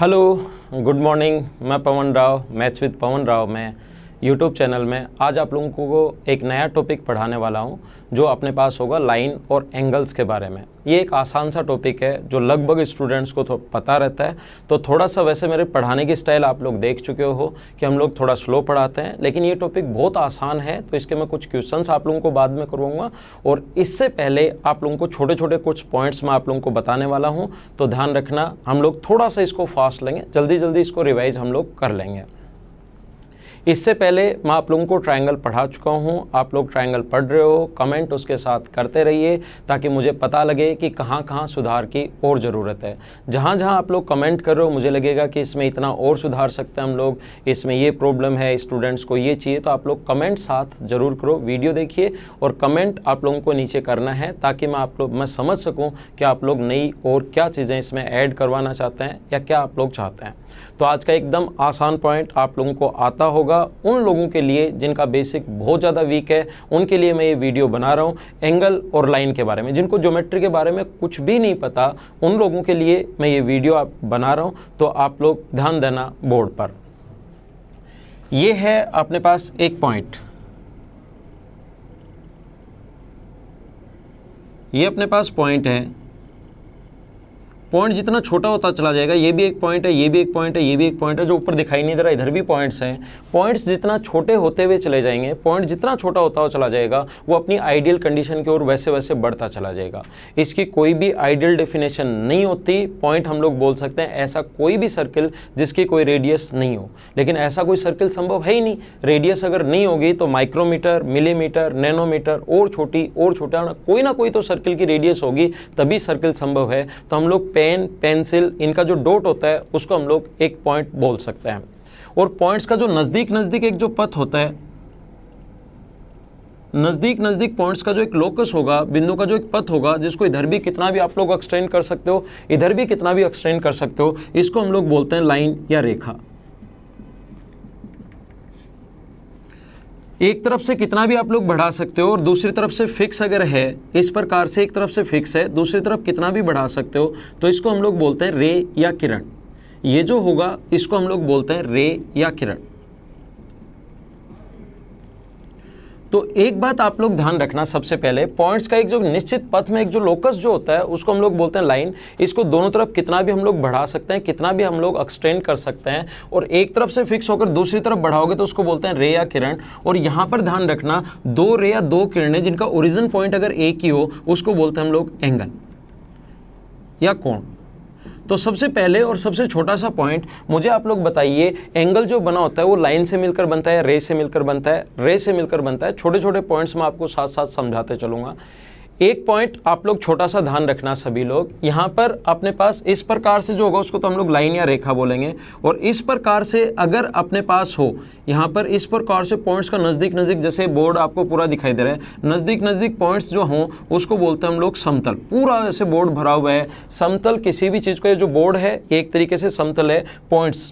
Hello, good morning. मैं पवन Rao, maths with पवन राव में YouTube channel में आज आप लोगों को एक नया टॉपिक पढ़ाने वाला हूं जो अपने पास होगा लाइन और एंगल्स के बारे में। ये एक आसान सा टॉपिक है जो लगभग स्टूडेंट्स को तो पता रहता है। तो थोड़ा सा वैसे मेरे पढ़ाने की स्टाइल आप लोग देख चुके हो कि हम लोग थोड़ा स्लो पढ़ाते हैं, लेकिन ये टॉपिक बहुत आसान है। तो इसके मैं कुछ क्वेश्चंस आप लोगों को बाद में करवाऊंगा और इससे पहले आप लोगों को छोटे छोटे कुछ पॉइंट्स मैं आप लोगों को बताने वाला हूँ। तो ध्यान रखना, हम लोग थोड़ा सा इसको फास्ट लेंगे, जल्दी जल्दी इसको रिवाइज हम लोग कर लेंगे। इससे पहले मैं आप लोगों को ट्रायंगल पढ़ा चुका हूं। आप लोग ट्रायंगल पढ़ रहे हो, कमेंट उसके साथ करते रहिए ताकि मुझे पता लगे कि कहां कहां सुधार की और ज़रूरत है। जहां जहां आप लोग कमेंट कर रहे हो मुझे लगेगा कि इसमें इतना और सुधार सकते हैं हम लोग, इसमें ये प्रॉब्लम है, स्टूडेंट्स को ये चाहिए, तो आप लोग कमेंट साथ ज़रूर करो। वीडियो देखिए और कमेंट आप लोगों को नीचे करना है ताकि मैं समझ सकूँ कि आप लोग नई और क्या चीज़ें इसमें ऐड करवाना चाहते हैं या क्या आप लोग चाहते हैं। तो आज का एकदम आसान पॉइंट आप लोगों को आता होगा। उन लोगों के लिए जिनका बेसिक बहुत ज़्यादा वीक है उनके लिए मैं ये वीडियो बना रहा हूँ एंगल और लाइन के बारे में। जिनको ज्योमेट्री के बारे में कुछ भी नहीं पता उन लोगों के लिए मैं ये वीडियो बना रहा हूँ। तो आप लोग ध्यान देना बोर्ड पर। ये है अपने पास एक पॉइंट, ये अपने पास पॉइंट है। पॉइंट जितना छोटा होता चला जाएगा, ये भी एक पॉइंट है, ये भी एक पॉइंट है, ये भी एक पॉइंट है जो ऊपर दिखाई नहीं दे रहा, इधर भी पॉइंट्स हैं। पॉइंट्स जितना छोटे होते हुए चले जाएंगे, पॉइंट जितना छोटा होता हुआ चला जाएगा वो अपनी आइडियल कंडीशन की ओर वैसे वैसे बढ़ता चला जाएगा। इसकी कोई भी आइडियल डेफिनेशन नहीं होती। पॉइंट हम लोग बोल सकते हैं ऐसा कोई भी सर्किल जिसकी कोई रेडियस नहीं हो, लेकिन ऐसा कोई सर्किल संभव है ही नहीं। रेडियस अगर नहीं होगी तो माइक्रोमीटर, मिलीमीटर, नैनोमीटर और छोटा कोई ना कोई तो सर्किल की रेडियस होगी, तभी सर्किल संभव है। तो हम लोग पेन, पेंसिल, इनका जो डॉट होता है उसको हम लोग एक पॉइंट बोल सकते हैं। और पॉइंट्स का जो नजदीक नजदीक एक जो पथ होता है, नजदीक नजदीक पॉइंट्स का जो एक लोकस होगा, बिंदु का जो एक पथ होगा, जिसको इधर भी कितना भी आप लोग एक्सटेंड कर सकते हो, इधर भी कितना भी एक्सटेंड कर सकते हो, इसको हम लोग बोलते हैं लाइन या रेखा। एक तरफ से कितना भी आप लोग बढ़ा सकते हो और दूसरी तरफ से फिक्स अगर है, इस प्रकार से एक तरफ से फिक्स है, दूसरी तरफ कितना भी बढ़ा सकते हो, तो इसको हम लोग बोलते हैं रे या किरण। ये जो होगा इसको हम लोग बोलते हैं रे या किरण। तो एक बात आप लोग ध्यान रखना, सबसे पहले पॉइंट्स का एक जो निश्चित पथ में एक जो लोकस जो होता है उसको हम लोग बोलते हैं लाइन। इसको दोनों तरफ कितना भी हम लोग बढ़ा सकते हैं, कितना भी हम लोग एक्सटेंड कर सकते हैं, और एक तरफ से फिक्स होकर दूसरी तरफ बढ़ाओगे तो उसको बोलते हैं रे या किरण। और यहाँ पर ध्यान रखना, दो रे या दो किरणें जिनका ओरिजिन पॉइंट अगर एक ही हो उसको बोलते हैं हम लोग एंगल या कोण। तो सबसे पहले और सबसे छोटा सा पॉइंट मुझे आप लोग बताइए, एंगल जो बना होता है वो लाइन से मिलकर बनता है, रे से मिलकर बनता है, रे से मिलकर बनता है। छोटे छोटे पॉइंट्स मैं आपको साथ साथ समझाते चलूंगा। एक पॉइंट आप लोग छोटा सा ध्यान रखना सभी लोग, यहाँ पर अपने पास इस प्रकार से जो होगा उसको तो हम लोग लाइन या रेखा बोलेंगे। और इस प्रकार से अगर अपने पास हो, यहाँ पर इस प्रकार से पॉइंट्स का नज़दीक नज़दीक, जैसे बोर्ड आपको पूरा दिखाई दे रहा है, नज़दीक नज़दीक पॉइंट्स जो हों उसको बोलते हैं हम लोग समतल। पूरा ऐसे बोर्ड भरा हुआ है, समतल किसी भी चीज़ का ये जो बोर्ड है एक तरीके से समतल है। पॉइंट्स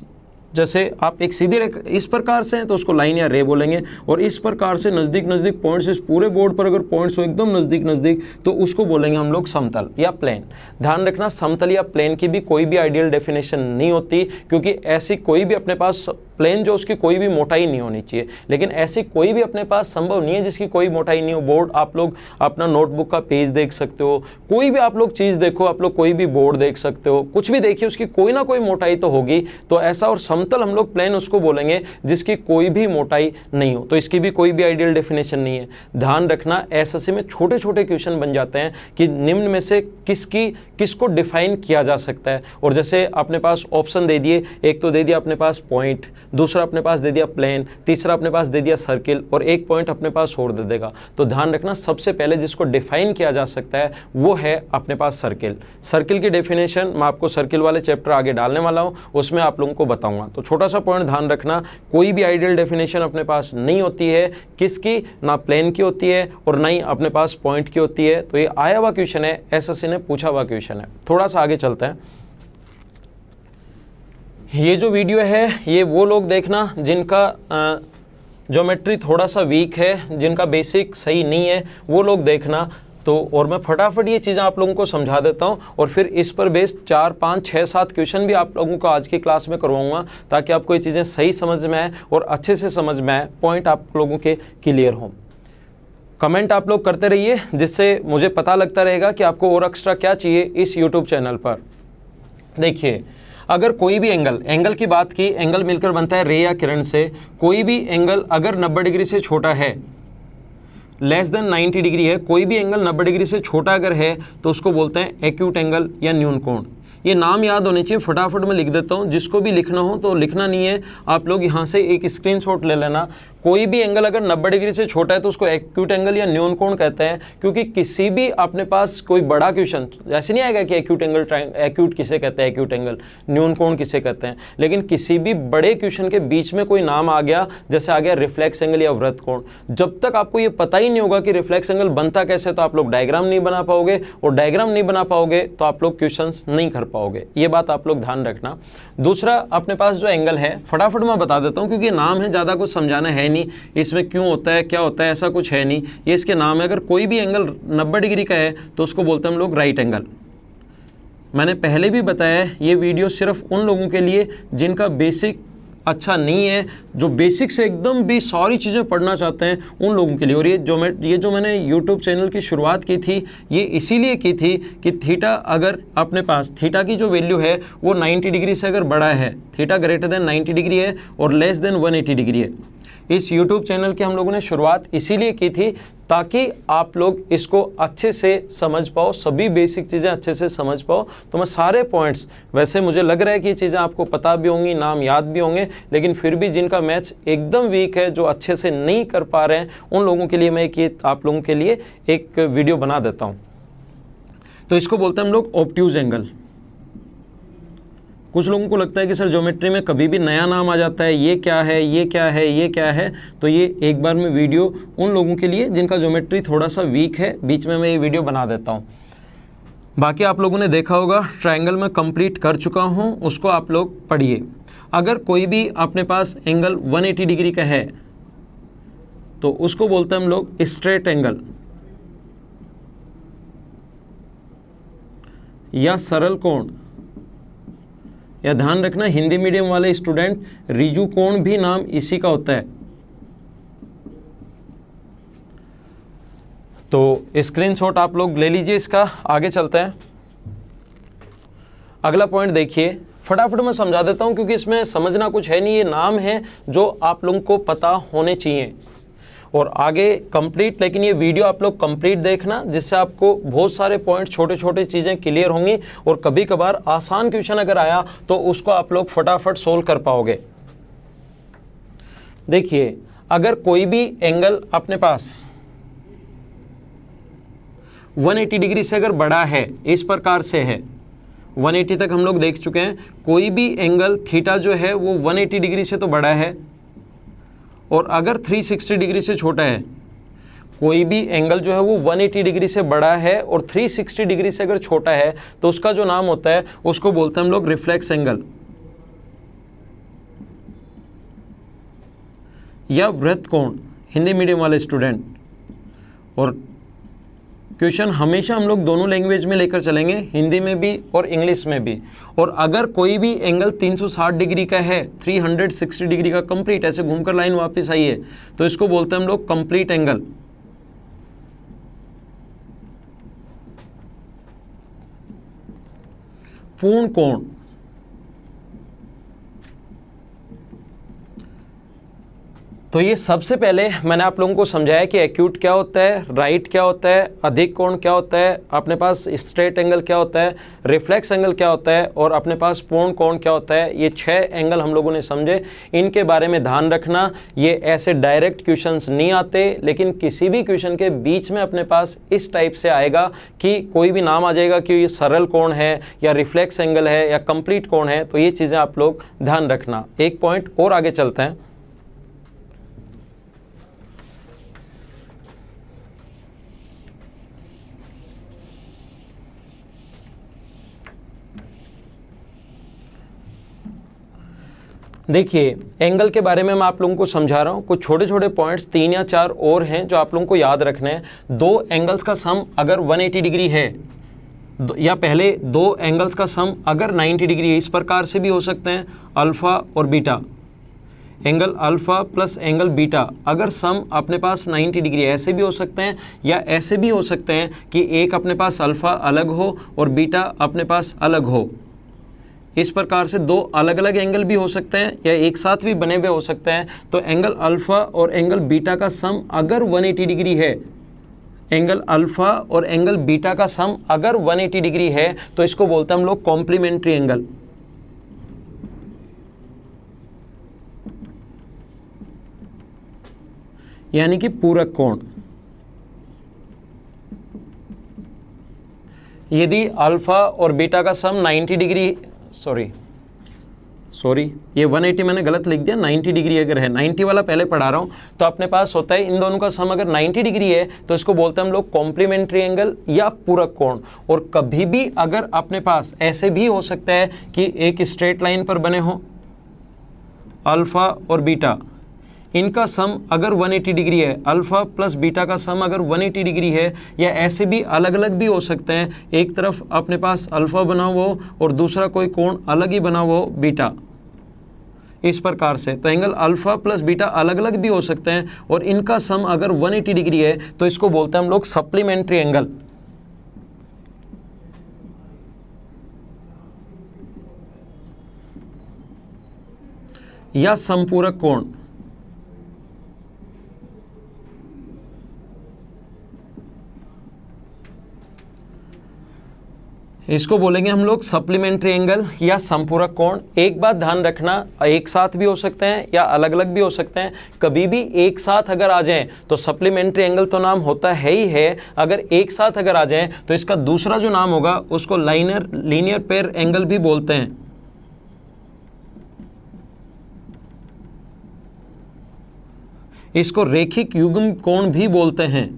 जैसे आप एक सीधी रेखा इस प्रकार से हैं तो उसको लाइन या रे बोलेंगे, और इस प्रकार से नज़दीक नज़दीक पॉइंट्स, इस पूरे बोर्ड पर अगर पॉइंट्स हो एकदम नज़दीक नज़दीक तो उसको बोलेंगे हम लोग समतल या प्लेन। ध्यान रखना, समतल या प्लेन की भी कोई भी आइडियल डेफिनेशन नहीं होती, क्योंकि ऐसी कोई भी अपने पास प्लेन जो उसकी कोई भी मोटाई नहीं होनी चाहिए, लेकिन ऐसी कोई भी अपने पास संभव नहीं है जिसकी कोई मोटाई नहीं हो। बोर्ड आप लोग अपना नोटबुक का पेज देख सकते हो, कोई भी आप लोग चीज़ देखो, आप लोग कोई भी बोर्ड देख सकते हो, कुछ भी देखिए उसकी कोई ना कोई मोटाई तो होगी। तो ऐसा, और समतल हम लोग प्लेन उसको बोलेंगे जिसकी कोई भी मोटाई नहीं हो। तो इसकी भी कोई भी आइडियल डेफिनेशन नहीं है। ध्यान रखना, एसएससी में छोटे छोटे क्वेश्चन बन जाते हैं कि निम्न में से किसको डिफाइन किया जा सकता है। और जैसे अपने पास ऑप्शन दे दिए, एक तो दे दिया अपने पास पॉइंट, दूसरा अपने पास दे दिया प्लेन, तीसरा अपने पास दे दिया सर्किल, और एक पॉइंट अपने पास और दे देगा। तो ध्यान रखना, सबसे पहले जिसको डिफाइन किया जा सकता है वो है अपने पास सर्किल। सर्किल की डेफिनेशन मैं आपको सर्किल वाले चैप्टर आगे डालने वाला हूं, उसमें आप लोगों को बताऊंगा। तो छोटा सा पॉइंट ध्यान रखना, कोई भी आइडियल डेफिनेशन अपने पास नहीं होती है, किसकी, ना प्लेन की होती है और ना ही अपने पास पॉइंट की होती है। तो ये आया हुआ क्वेश्चन है, एसएससी ने पूछा हुआ क्वेश्चन है। थोड़ा सा आगे चलते हैं। ये जो वीडियो है ये वो लोग देखना जिनका ज्योमेट्री थोड़ा सा वीक है, जिनका बेसिक सही नहीं है, वो लोग देखना। तो और मैं फटाफट ये चीज़ें आप लोगों को समझा देता हूँ और फिर इस पर बेस्ड 4, 5, 6, 7 क्वेश्चन भी आप लोगों को आज की क्लास में करवाऊंगा ताकि आपको ये चीज़ें सही समझ में आए और अच्छे से समझ में आए, पॉइंट आप लोगों के क्लियर हों। कमेंट आप लोग करते रहिए जिससे मुझे पता लगता रहेगा कि आपको और एक्स्ट्रा क्या चाहिए इस यूट्यूब चैनल पर। देखिए, अगर कोई भी एंगल की बात की, एंगल मिलकर बनता है रे या किरण से। कोई भी एंगल अगर 90 डिग्री से छोटा है, लेस देन 90 डिग्री है, कोई भी एंगल 90 डिग्री से छोटा अगर है तो उसको बोलते हैं एक्यूट एंगल या न्यून कोण। ये नाम याद होने चाहिए, फटाफट मैं लिख देता हूँ, जिसको भी लिखना हो तो लिखना नहीं है, आप लोग यहाँ से एक स्क्रीनशॉट ले लेना। कोई भी एंगल अगर 90 डिग्री से छोटा है तो उसको एक्यूट एंगल या न्यून कोण कहते हैं, क्योंकि किसी भी अपने पास कोई बड़ा क्वेश्चन ऐसे नहीं आएगा कि एक्यूट एंगल एक्यूट किसे कहते हैं, एक्यूट एंगल न्यून कोण किसे कहते हैं, लेकिन किसी भी बड़े क्वेश्चन के बीच में कोई नाम आ गया, जैसे आ गया रिफ्लेक्स एंगल या वृत्त कोण, जब तक आपको ये पता ही नहीं होगा कि रिफ्लेक्स एंगल बनता कैसे तो आप लोग डायग्राम नहीं बना पाओगे, और डायग्राम नहीं बना पाओगे तो आप लोग क्वेश्चंस नहीं कर पाओगे। ये बात आप लोग ध्यान रखना। दूसरा, अपने पास जो एंगल है फटाफट मैं बता देता हूँ, क्योंकि नाम है, ज़्यादा कुछ समझाना है नहीं, इसमें क्यों होता है क्या होता है ऐसा कुछ है नहीं, ये इसके नाम है। अगर कोई भी एंगल 90 डिग्री का है तो उसको बोलते हैं हम लोग राइट एंगल। मैंने पहले भी बताया ये वीडियो सिर्फ उन लोगों के लिए जिनका बेसिक अच्छा नहीं है, जो बेसिक से एकदम भी सारी चीज़ें पढ़ना चाहते हैं, उन लोगों के लिए। और ये जो मैंने YouTube चैनल की शुरुआत की थी, ये इसीलिए की थी कि थीटा अगर अपने पास, थीटा की जो वैल्यू है वो 90 डिग्री से अगर बड़ा है, थीटा ग्रेटर देन 90 डिग्री है और लेस देन 180 डिग्री है, इस YouTube चैनल की हम लोगों ने शुरुआत इसीलिए की थी ताकि आप लोग इसको अच्छे से समझ पाओ, सभी बेसिक चीज़ें अच्छे से समझ पाओ। तो मैं सारे पॉइंट्स, वैसे मुझे लग रहा है कि ये चीज़ें आपको पता भी होंगी, नाम याद भी होंगे, लेकिन फिर भी जिनका मैथ्स एकदम वीक है, जो अच्छे से नहीं कर पा रहे हैं, उन लोगों के लिए मैं आप लोगों के लिए एक वीडियो बना देता हूँ। तो इसको बोलते हैं हम लोग ऑब्ट्यूज एंगल। कुछ लोगों को लगता है कि सर ज्योमेट्री में कभी भी नया नाम आ जाता है, ये क्या है, ये क्या है, ये क्या है, तो ये एक बार मैं वीडियो उन लोगों के लिए जिनका ज्योमेट्री थोड़ा सा वीक है, बीच में मैं ये वीडियो बना देता हूँ। बाकी आप लोगों ने देखा होगा, ट्रायंगल में कंप्लीट कर चुका हूँ, उसको आप लोग पढ़िए। अगर कोई भी अपने पास एंगल 180 डिग्री का है तो उसको बोलते हैं हम लोग स्ट्रेट एंगल या सरल कोण, या ध्यान रखना हिंदी मीडियम वाले स्टूडेंट, रिजु कोण भी नाम इसी का होता है। तो स्क्रीनशॉट आप लोग ले लीजिए इसका, आगे चलते हैं। अगला पॉइंट देखिए, फटाफट मैं समझा देता हूं क्योंकि इसमें समझना कुछ है नहीं, ये नाम है जो आप लोगों को पता होने चाहिए और आगे कंप्लीट, लेकिन ये वीडियो आप लोग कंप्लीट देखना, जिससे आपको बहुत सारे पॉइंट, छोटे छोटे चीज़ें क्लियर होंगी और कभी कभार आसान क्वेश्चन अगर आया तो उसको आप लोग फटाफट सोल्व कर पाओगे। देखिए, अगर कोई भी एंगल अपने पास 180 डिग्री से अगर बड़ा है, इस प्रकार से है, 180 तक हम लोग देख चुके हैं, कोई भी एंगल थीटा जो है वो 180 डिग्री से तो बड़ा है, और अगर 360 डिग्री से छोटा है, कोई भी एंगल जो है वो 180 डिग्री से बड़ा है और 360 डिग्री से अगर छोटा है तो उसका जो नाम होता है उसको बोलते हैं हम लोग रिफ्लेक्स एंगल या वृत्त कोण, हिंदी मीडियम वाले स्टूडेंट। और क्वेश्चन हमेशा हम लोग दोनों लैंग्वेज में लेकर चलेंगे, हिंदी में भी और इंग्लिश में भी। और अगर कोई भी एंगल 360 डिग्री का है, 360 डिग्री का कंप्लीट, ऐसे घूमकर लाइन वापस आई है, तो इसको बोलते हैं हम लोग कंप्लीट एंगल पूर्ण कोण। तो ये सबसे पहले मैंने आप लोगों को समझाया कि एक्यूट क्या होता है, राइट क्या होता है, अधिक कोण क्या होता है, अपने पास स्ट्रेट एंगल क्या होता है, रिफ्लेक्स एंगल क्या होता है और अपने पास पूर्ण कोण क्या होता है। ये 6 एंगल हम लोगों ने समझे, इनके बारे में ध्यान रखना। ये ऐसे डायरेक्ट क्वेश्चंस नहीं आते, लेकिन किसी भी क्वेश्चन के बीच में अपने पास इस टाइप से आएगा कि कोई भी नाम आ जाएगा कि ये सरल कोण है या रिफ्लेक्स एंगल है या कंप्लीट कोण है। तो ये चीज़ें आप लोग ध्यान रखना। एक पॉइंट और आगे चलते हैं। देखिए एंगल के बारे में मैं आप लोगों को समझा रहा हूँ, कुछ छोटे छोटे पॉइंट्स 3 या 4 और हैं जो आप लोगों को याद रखने हैं। दो एंगल्स का सम अगर 180 डिग्री है या पहले दो एंगल्स का सम अगर 90 डिग्री है, इस प्रकार से भी हो सकते हैं अल्फ़ा और beta, angle alpha plus angle beta अगर सम अपने पास 90 डिग्री है, ऐसे भी हो सकते हैं या ऐसे भी हो सकते हैं कि एक अपने पास अल्फ़ा अलग हो और बीटा अपने पास अलग हो। इस प्रकार से दो अलग अलग एंगल भी हो सकते हैं या एक साथ भी बने हुए हो सकते हैं। तो एंगल अल्फ़ा और एंगल बीटा का सम अगर 180 डिग्री है, एंगल अल्फ़ा और एंगल बीटा का सम अगर 180 डिग्री है तो इसको बोलते हैं हम लोग कॉम्प्लीमेंट्री एंगल। यानी कि पूरक कोण। यदि अल्फ़ा और बीटा का सम 90 डिग्री सॉरी ये 180 मैंने गलत लिख दिया, 90 डिग्री अगर है, 90 वाला पहले पढ़ा रहा हूँ, तो अपने पास होता है इन दोनों का सम अगर 90 डिग्री है तो इसको बोलते हैं हम लोग कॉम्प्लीमेंट्री एंगल या पूरक कोण। और कभी भी अगर अपने पास ऐसे भी हो सकता है कि एक स्ट्रेट लाइन पर बने हो अल्फ़ा और बीटा, इनका सम अगर 180 डिग्री है, अल्फ़ा प्लस बीटा का सम अगर 180 डिग्री है, या ऐसे भी अलग अलग भी हो सकते हैं, एक तरफ अपने पास अल्फ़ा बना हुआ हो और दूसरा कोई कोण अलग ही बना हुआ हो बीटा, इस प्रकार से। तो एंगल अल्फ़ा प्लस बीटा अलग अलग भी हो सकते हैं और इनका सम अगर 180 डिग्री है तो इसको बोलते हैं हम लोग सप्लीमेंट्री एंगल या समपूरक कोण। इसको बोलेंगे हम लोग सप्लीमेंट्री एंगल या समपूरक कोण। एक बात ध्यान रखना, एक साथ भी हो सकते हैं या अलग अलग भी हो सकते हैं। कभी भी एक साथ अगर आ जाएं तो सप्लीमेंट्री एंगल तो नाम होता है ही है, अगर एक साथ अगर आ जाएं तो इसका दूसरा जो नाम होगा उसको लीनियर पेयर एंगल भी बोलते हैं। इसको रेखिक युग्म कोण भी बोलते हैं।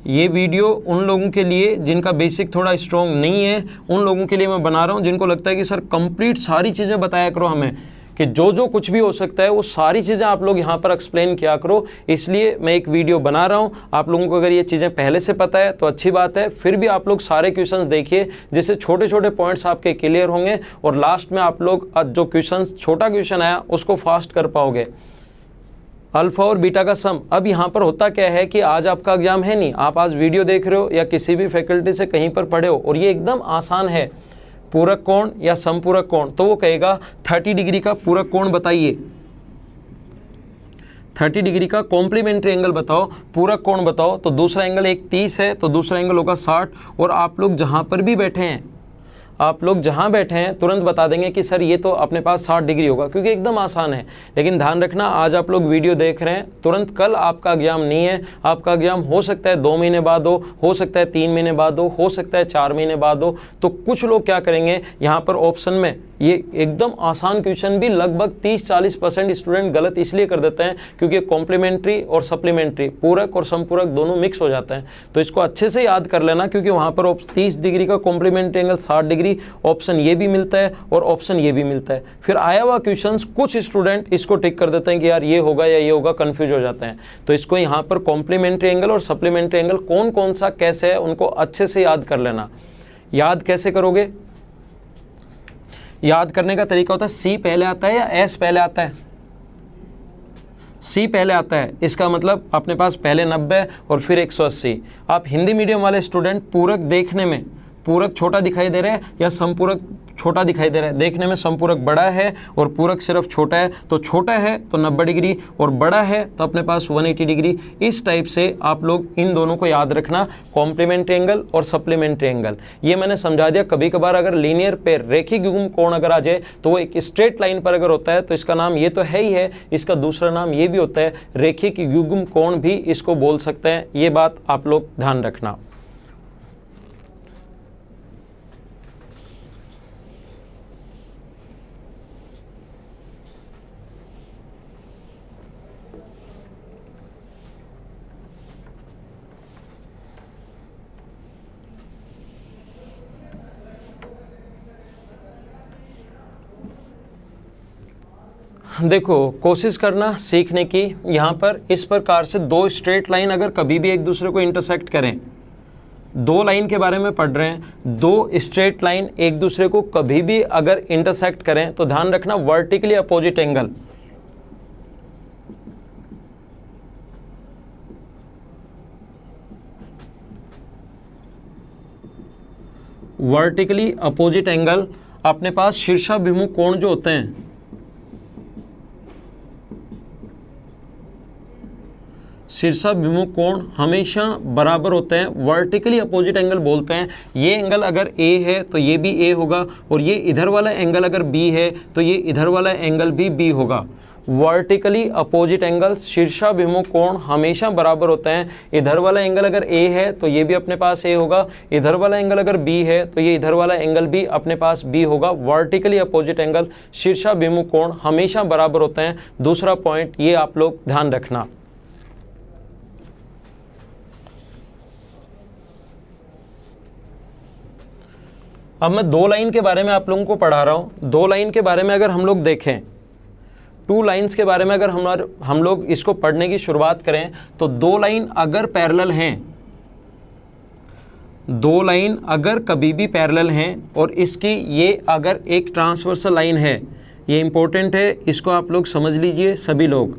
ये वीडियो उन लोगों के लिए जिनका बेसिक थोड़ा स्ट्रॉन्ग नहीं है, उन लोगों के लिए मैं बना रहा हूँ जिनको लगता है कि सर कंप्लीट सारी चीज़ें बताया करो हमें, कि जो जो कुछ भी हो सकता है वो सारी चीज़ें आप लोग यहाँ पर एक्सप्लेन किया करो। इसलिए मैं एक वीडियो बना रहा हूँ। आप लोगों को अगर ये चीज़ें पहले से पता है तो अच्छी बात है, फिर भी आप लोग सारे क्वेश्चंस देखिए जिससे छोटे छोटे पॉइंट्स आपके क्लियर होंगे और लास्ट में आप लोग जो छोटा क्वेश्चन आया उसको फास्ट कर पाओगे। अल्फ़ा और बीटा का सम। अब यहाँ पर होता क्या है कि आज आपका एग्जाम है नहीं, आप आज वीडियो देख रहे हो या किसी भी फैकल्टी से कहीं पर पढ़े हो और ये एकदम आसान है, पूरक कोण या समपूरक कोण। तो वो कहेगा 30 डिग्री का पूरक कोण बताइए, 30 डिग्री का कॉम्प्लीमेंट्री एंगल बताओ, पूरक कोण बताओ। तो दूसरा एंगल एक 30 है तो दूसरा एंगल होगा 60। और आप लोग जहाँ पर भी बैठे हैं, आप लोग जहाँ बैठे हैं तुरंत बता देंगे कि सर ये तो अपने पास 60 डिग्री होगा, क्योंकि एकदम आसान है। लेकिन ध्यान रखना, आज आप लोग वीडियो देख रहे हैं, तुरंत कल आपका एग्जाम नहीं है। आपका एग्जाम हो सकता है 2 महीने बाद हो सकता है 3 महीने बाद हो सकता है 4 महीने बाद हो। तो कुछ लोग क्या करेंगे, यहाँ पर ऑप्शन में ये एकदम आसान क्वेश्चन भी लगभग 30-40% स्टूडेंट गलत इसलिए कर देते हैं क्योंकि कॉम्प्लीमेंट्री और सप्लीमेंट्री, पूरक और समपूरक दोनों मिक्स हो जाते हैं। तो इसको अच्छे से याद कर लेना, क्योंकि वहाँ पर 30 डिग्री का कॉम्प्लीमेंट्री एंगल 60 डिग्री, ऑप्शन ये भी मिलता है और ऑप्शन ये भी मिलता है। फिर आया हुआ क्वेश्चन कुछ स्टूडेंट इसको टिक कर देते हैं कि यार ये होगा या ये होगा, कंफ्यूज हो जाते हैं। तो इसको यहाँ पर कॉम्प्लीमेंट्री एंगल और सप्लीमेंट्री एंगल कौन कौन सा कैसे है उनको अच्छे से याद कर लेना। याद कैसे करोगे, याद करने का तरीका होता है सी पहले आता है या एस पहले आता है। सी पहले आता है, इसका मतलब अपने पास पहले 90 और फिर 180। आप हिंदी मीडियम वाले स्टूडेंट पूरक देखने में पूरक छोटा दिखाई दे रहा है या समपूरक छोटा दिखाई दे रहा है, देखने में समपूरक बड़ा है और पूरक सिर्फ छोटा है। तो छोटा है तो 90 डिग्री और बड़ा है तो अपने पास 180 डिग्री। इस टाइप से आप लोग इन दोनों को याद रखना, कॉम्प्लीमेंट्री एंगल और सप्लीमेंट्री एंगल। ये मैंने समझा दिया। कभी कभार अगर लीनियर पेयर रेखिक युग्म कोण अगर आ जाए तो वो एक स्ट्रेट लाइन पर अगर होता है तो इसका नाम ये तो है ही है, इसका दूसरा नाम ये भी होता है, रेखिक युग्म कोण भी इसको बोल सकते हैं। ये बात आप लोग ध्यान रखना। देखो कोशिश करना सीखने की, यहाँ पर इस प्रकार से दो स्ट्रेट लाइन अगर कभी भी एक दूसरे को इंटरसेक्ट करें, दो लाइन के बारे में पढ़ रहे हैं, दो स्ट्रेट लाइन एक दूसरे को कभी भी अगर इंटरसेक्ट करें तो ध्यान रखना vertically opposite angle, vertically opposite angle अपने पास शीर्षाभिमुख कोण जो होते हैं, शीर्षाभिमुख कोण हमेशा बराबर होते हैं, वर्टिकली अपोजिट एंगल बोलते हैं। ये एंगल अगर ए है तो ये भी ए होगा, और ये इधर वाला एंगल अगर बी है तो ये इधर वाला एंगल भी बी होगा। वर्टिकली अपोजिट एंगल शीर्षाभिमुख कोण हमेशा बराबर होते हैं। इधर वाला एंगल अगर ए है तो ये भी अपने पास ए होगा, इधर वाला एंगल अगर बी है तो ये इधर वाला एंगल भी अपने पास बी होगा। वर्टिकली अपोजिट एंगल शीर्षाभिमुख कोण हमेशा बराबर होते हैं। दूसरा पॉइंट ये आप लोग ध्यान रखना। अब मैं दो लाइन के बारे में आप लोगों को पढ़ा रहा हूं। दो लाइन के बारे में अगर हम लोग देखें, टू लाइंस के बारे में अगर हम लोग इसको पढ़ने की शुरुआत करें तो दो लाइन अगर पैरेलल हैं, दो लाइन अगर कभी भी पैरेलल हैं और इसकी ये अगर एक ट्रांसवर्सल लाइन है, ये इंपॉर्टेंट है, इसको आप लोग समझ लीजिए सभी लोग।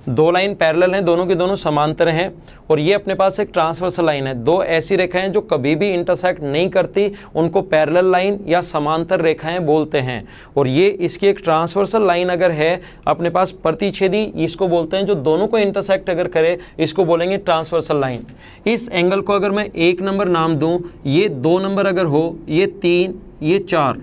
दो लाइन पैरेलल हैं, दोनों के दोनों समांतर हैं, और ये अपने पास एक ट्रांसवर्सल लाइन है। दो ऐसी रेखाएं जो कभी भी इंटरसेक्ट नहीं करती उनको पैरेलल लाइन या समांतर रेखाएं बोलते हैं। और ये इसकी एक ट्रांसवर्सल लाइन अगर है अपने पास प्रतिच्छेदी, इसको बोलते हैं, जो दोनों को इंटरसेक्ट अगर करे इसको बोलेंगे ट्रांसवर्सल लाइन। इस एंगल को अगर मैं 1 नंबर नाम दूं, ये 2 नंबर अगर हो, ये 3, ये 4,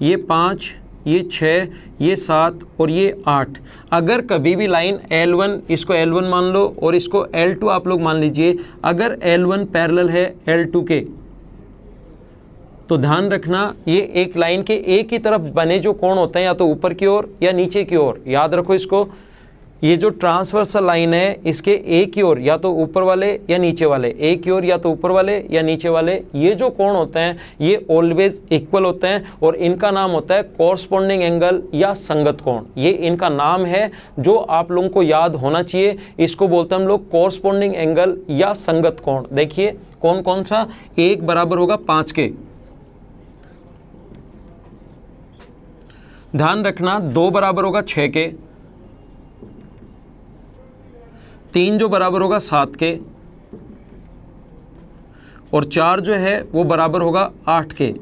ये 5, ये 6, ये 7 और ये 8, अगर कभी भी लाइन L1, इसको L1 मान लो और इसको L2 आप लोग मान लीजिए, अगर L1 पैरेलल है L2 के, तो ध्यान रखना ये एक लाइन के एक ही तरफ बने जो कोण होते हैं या तो ऊपर की ओर या नीचे की ओर, याद रखो इसको। ये जो ट्रांसवर्सल लाइन है इसके एक की ओर या तो ऊपर वाले या नीचे वाले, एक की ओर या तो ऊपर वाले या नीचे वाले, ये जो कोण होते हैं ये ऑलवेज इक्वल होते हैं और इनका नाम होता है कॉरस्पॉन्डिंग एंगल या संगत कोण। ये इनका नाम है जो आप लोगों को याद होना चाहिए। इसको बोलते हैं हम लोग कॉरस्पॉन्डिंग एंगल या संगत कोण। देखिए कौन कौन सा, 1 बराबर होगा 5 के, ध्यान रखना 2 बराबर होगा 6 के, 3 जो बराबर होगा 7 के, और 4 जो है वो बराबर होगा 8 के।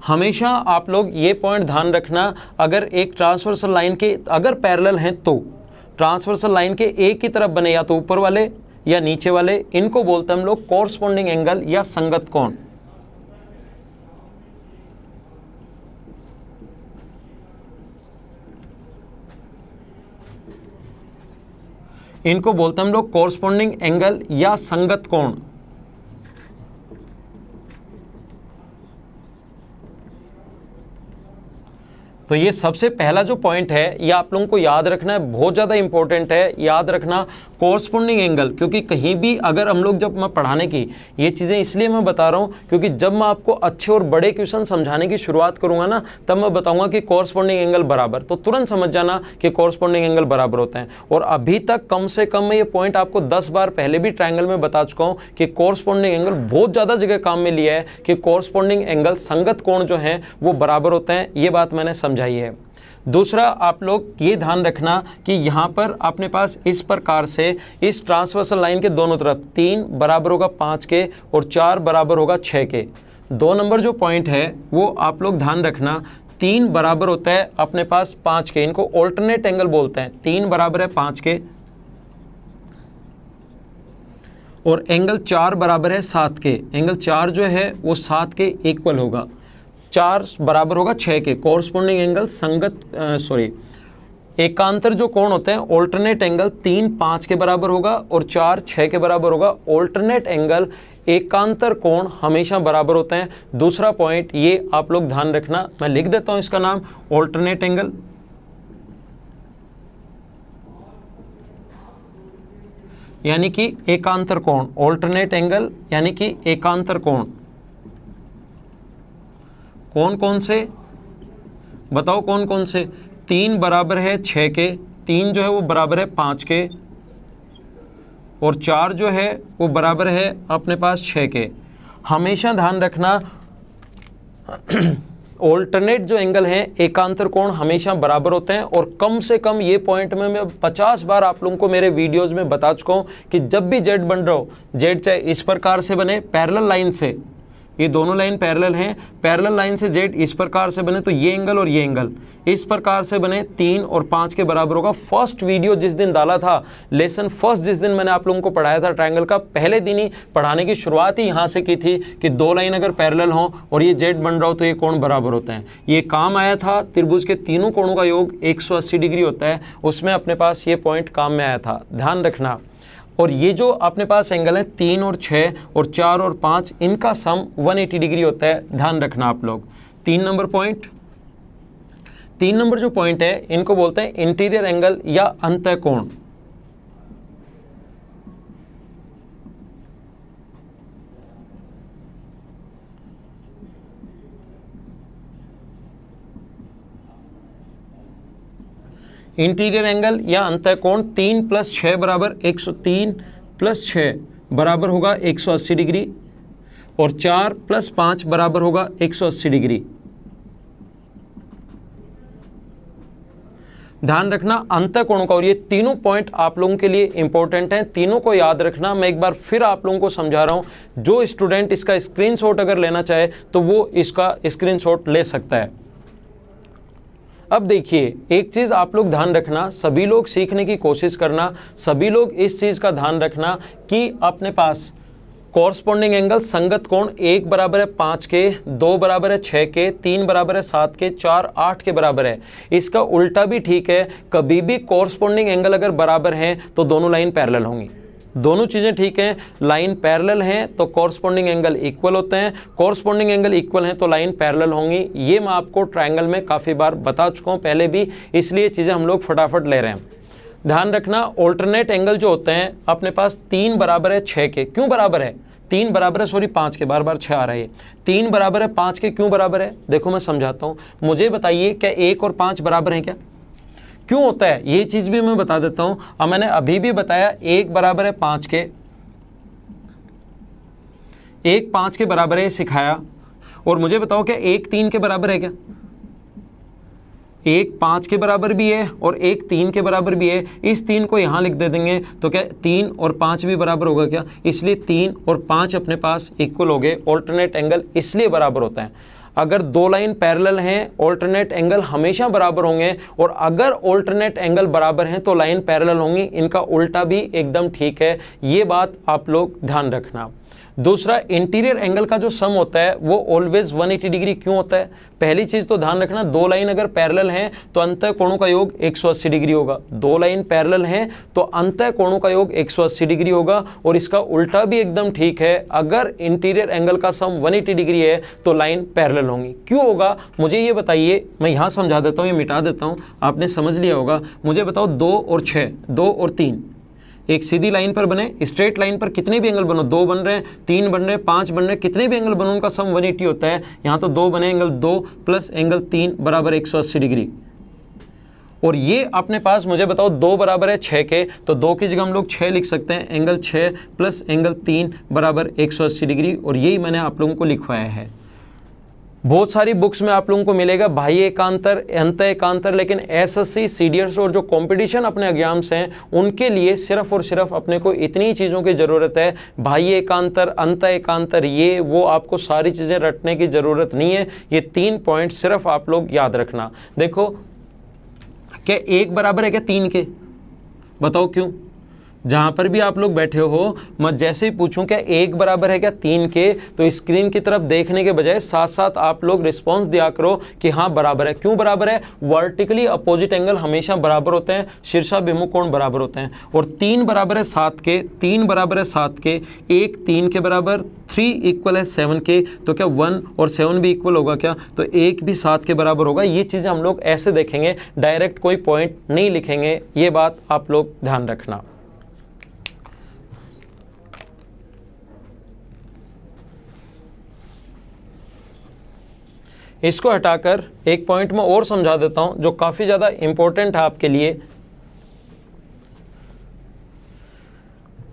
हमेशा आप लोग ये पॉइंट ध्यान रखना, अगर एक ट्रांसवर्सल लाइन के अगर पैरेलल हैं तो ट्रांसवर्सल लाइन के एक ही तरफ बने या तो ऊपर वाले या नीचे वाले, इनको बोलते हैं हम लोग कॉरस्पॉन्डिंग एंगल या संगत कोण। इनको बोलते हैं हम लोग कॉरस्पॉन्डिंग एंगल या संगत कोण। तो ये सबसे पहला जो पॉइंट है ये आप लोगों को याद रखना है, बहुत ज़्यादा इंपॉर्टेंट है। याद रखना कॉरस्पॉन्डिंग एंगल, क्योंकि कहीं भी अगर हम लोग जब मैं पढ़ाने की ये चीज़ें इसलिए मैं बता रहा हूँ क्योंकि जब मैं आपको अच्छे और बड़े क्वेश्चन समझाने की शुरुआत करूँगा ना, तब मैं बताऊँगा कि कॉरस्पॉन्डिंग एंगल बराबर, तो तुरंत समझ जाना कि कॉरस्पॉन्डिंग एंगल बराबर होते हैं। और अभी तक कम से कम मैं ये पॉइंट आपको 10 बार पहले भी ट्रायंगल में बता चुका हूँ कि कॉरस्पॉन्डिंग एंगल बहुत ज़्यादा जगह काम में लिया है कि कॉरस्पॉन्डिंग एंगल संगत कोण जो हैं वो बराबर होते हैं। ये बात मैंने समझाई है। दूसरा आप लोग ये ध्यान रखना कि यहाँ पर अपने पास इस प्रकार से इस ट्रांसवर्सल लाइन के दोनों तरफ 3 बराबर होगा 5 के और 4 बराबर होगा 6 के। 2 नंबर जो पॉइंट है वो आप लोग ध्यान रखना, 3 बराबर होता है अपने पास 5 के, इनको ऑल्टरनेट एंगल बोलते हैं। 3 बराबर है 5 के और एंगल 4 बराबर है 7 के। एंगल 4 जो है वो 7 के इक्वल होगा, 4 बराबर होगा 6 के। कॉरस्पॉन्डिंग एंगल एकांतर जो कोण होते हैं ऑल्टरनेट एंगल 3 5 के बराबर होगा और 4 6 के बराबर होगा। ऑल्टरनेट एंगल एकांतर कोण हमेशा बराबर होते हैं। दूसरा पॉइंट ये आप लोग ध्यान रखना, मैं लिख देता हूं इसका नाम, ऑल्टरनेट एंगल यानी कि एकांतर कोण। ऑल्टरनेट एंगल यानी कि एकांतर कोण। कौन कौन से? बताओ कौन कौन से। 3 बराबर है 6 के, 3 जो है वो बराबर है 5 के, और 4 जो है वो बराबर है अपने पास 6 के। हमेशा ध्यान रखना ऑल्टरनेट जो एंगल हैं एकांतर कोण हमेशा बराबर होते हैं। और कम से कम ये पॉइंट में मैं 50 बार आप लोगों को मेरे वीडियोस में बता चुका हूँ कि जब भी जेड बन रहा हो, जेड चाहे इस प्रकार से बने पैरेलल लाइन से, ये दोनों लाइन पैरेलल हैं, पैरेलल लाइन से जेड इस प्रकार से बने तो ये एंगल और ये एंगल इस प्रकार से बने 3 और 5 के बराबर होगा। फर्स्ट वीडियो जिस दिन डाला था, लेसन फर्स्ट जिस दिन मैंने आप लोगों को पढ़ाया था ट्रायंगल का, पहले दिन ही पढ़ाने की शुरुआत ही यहाँ से की थी कि दो लाइन अगर पैरेलल हो और ये जेड बन रहा हो तो ये कोण बराबर होते हैं। ये काम आया था, त्रिभुज के तीनों कोणों का योग 180 डिग्री होता है, उसमें अपने पास ये पॉइंट काम में आया था, ध्यान रखना। और ये जो अपने पास एंगल है 3 और 6 और 4 और 5, इनका सम 180 डिग्री होता है, ध्यान रखना आप लोग। 3 नंबर पॉइंट, 3 नंबर जो पॉइंट है इनको बोलते हैं इंटीरियर एंगल या अंतःकोण। इंटीरियर एंगल या अंतःकोण 3 + 6 बराबर 103 + 6 बराबर होगा 180 डिग्री, और 4 + 5 बराबर होगा 180 डिग्री। ध्यान रखना अंतःकोणों का, और ये तीनों पॉइंट आप लोगों के लिए इंपॉर्टेंट हैं, तीनों को याद रखना। मैं एक बार फिर आप लोगों को समझा रहा हूं, जो स्टूडेंट इसका स्क्रीनशॉट अगर लेना चाहे तो वो इसका स्क्रीनशॉट ले सकता है। अब देखिए एक चीज़ आप लोग ध्यान रखना, सभी लोग सीखने की कोशिश करना, सभी लोग इस चीज़ का ध्यान रखना कि अपने पास कॉरस्पॉन्डिंग एंगल संगत कोण 1 बराबर है 5 के, 2 बराबर है 6 के, 3 बराबर है 7 के, 4 8 के बराबर है। इसका उल्टा भी ठीक है, कभी भी कॉरस्पॉन्डिंग एंगल अगर बराबर हैं तो दोनों लाइन पैरेलल होंगी, दोनों चीज़ें ठीक हैं। लाइन पैरेलल हैं तो कॉरस्पॉन्डिंग एंगल इक्वल होते हैं, कॉरस्पॉन्डिंग एंगल इक्वल हैं तो लाइन पैरेलल होंगी। ये मैं आपको ट्रायंगल में काफ़ी बार बता चुका हूँ पहले भी, इसलिए चीज़ें हम लोग फटाफट ले रहे हैं। ध्यान रखना ऑल्टरनेट एंगल जो होते हैं अपने पास 3 बराबर है 6 के, क्यों बराबर है? 3 बराबर है, सॉरी 5 के, बार बार 6 आ रहा है। 3 बराबर है 5 के, क्यों बराबर है? देखो मैं समझाता हूँ, मुझे बताइए क्या 1 और 5 बराबर हैं क्या? क्यों होता है ये चीज भी मैं बता देता हूं। अब मैंने अभी भी बताया 1 बराबर है 5 के, 1 5 के बराबर है सिखाया, और मुझे बताओ क्या 1 3 के बराबर है क्या? 1 5 के बराबर भी है और 1 3 के बराबर भी है। इस 3 को यहाँ लिख दे देंगे तो क्या 3 और 5 भी बराबर होगा क्या? इसलिए 3 और 5 अपने पास इक्वल हो गए। ऑल्टरनेट एंगल इसलिए बराबर होता है, अगर दो लाइन पैरेलल हैं ऑल्टरनेट एंगल हमेशा बराबर होंगे, और अगर ऑल्टरनेट एंगल बराबर हैं तो लाइन पैरेलल होंगी। इनका उल्टा भी एकदम ठीक है, ये बात आप लोग ध्यान रखना। दूसरा, इंटीरियर एंगल का जो सम होता है वो ऑलवेज 180 डिग्री क्यों होता है? पहली चीज तो ध्यान रखना, दो लाइन अगर पैरेलल हैं तो अंतः कोणों का योग 180 डिग्री होगा। दो लाइन पैरेलल हैं तो अंतः कोणों का योग 180 डिग्री होगा। और इसका उल्टा भी एकदम ठीक है, अगर इंटीरियर एंगल का सम 180 डिग्री है तो लाइन पैरेलल होंगी। क्यों होगा मुझे ये बताइए, मैं यहाँ समझा देता हूँ, ये मिटा देता हूँ, आपने समझ लिया होगा। मुझे बताओ 2 और 6, 2 और 3 एक सीधी लाइन पर बने, स्ट्रेट लाइन पर कितने भी एंगल बनो, 2 बन रहे हैं, 3 बन रहे हैं, 5 बन रहे हैं, कितने भी एंगल बनो उनका सम 180 होता है। यहाँ तो 2 बने, एंगल 2 + एंगल 3 बराबर 180 डिग्री। और ये अपने पास मुझे बताओ 2 बराबर है 6 के, तो 2 की जगह हम लोग 6 लिख सकते हैं। एंगल 6 + एंगल 3 बराबर 180 डिग्री, और यही मैंने आप लोगों को लिखवाया है। बहुत सारी बुक्स में आप लोगों को मिलेगा बाह्य एकांतर, अंतः एकांतर, लेकिन एसएससी सीडीएस और जो कंपटीशन अपने एग्जाम्स हैं उनके लिए सिर्फ और सिर्फ अपने को इतनी चीज़ों की ज़रूरत है, बाह्य एकांतर, अंतः एकांतर, ये वो आपको सारी चीज़ें रटने की ज़रूरत नहीं है। ये 3 पॉइंट सिर्फ आप लोग याद रखना। देखो क्या 1 बराबर है क्या 3 के? बताओ क्यों? जहाँ पर भी आप लोग बैठे हो, मैं जैसे ही पूछूं क्या 1 बराबर है क्या 3 के, तो स्क्रीन की तरफ देखने के बजाय साथ साथ आप लोग रिस्पांस दिया करो कि हाँ बराबर है। क्यों बराबर है? वर्टिकली अपोजिट एंगल हमेशा बराबर होते हैं, शीर्षाभिमुख कोण बराबर होते हैं। और 3 बराबर है 7 के, 3 बराबर है 7 के, 1 3 के बराबर, 3 इक्वल है 7 के, तो क्या 1 और 7 भी इक्वल होगा क्या? तो 1 भी 7 के बराबर होगा। ये चीज़ें हम लोग ऐसे देखेंगे, डायरेक्ट कोई पॉइंट नहीं लिखेंगे, ये बात आप लोग ध्यान रखना। इसको हटाकर एक पॉइंट में और समझा देता हूं जो काफ़ी ज़्यादा इंपॉर्टेंट है आपके लिए।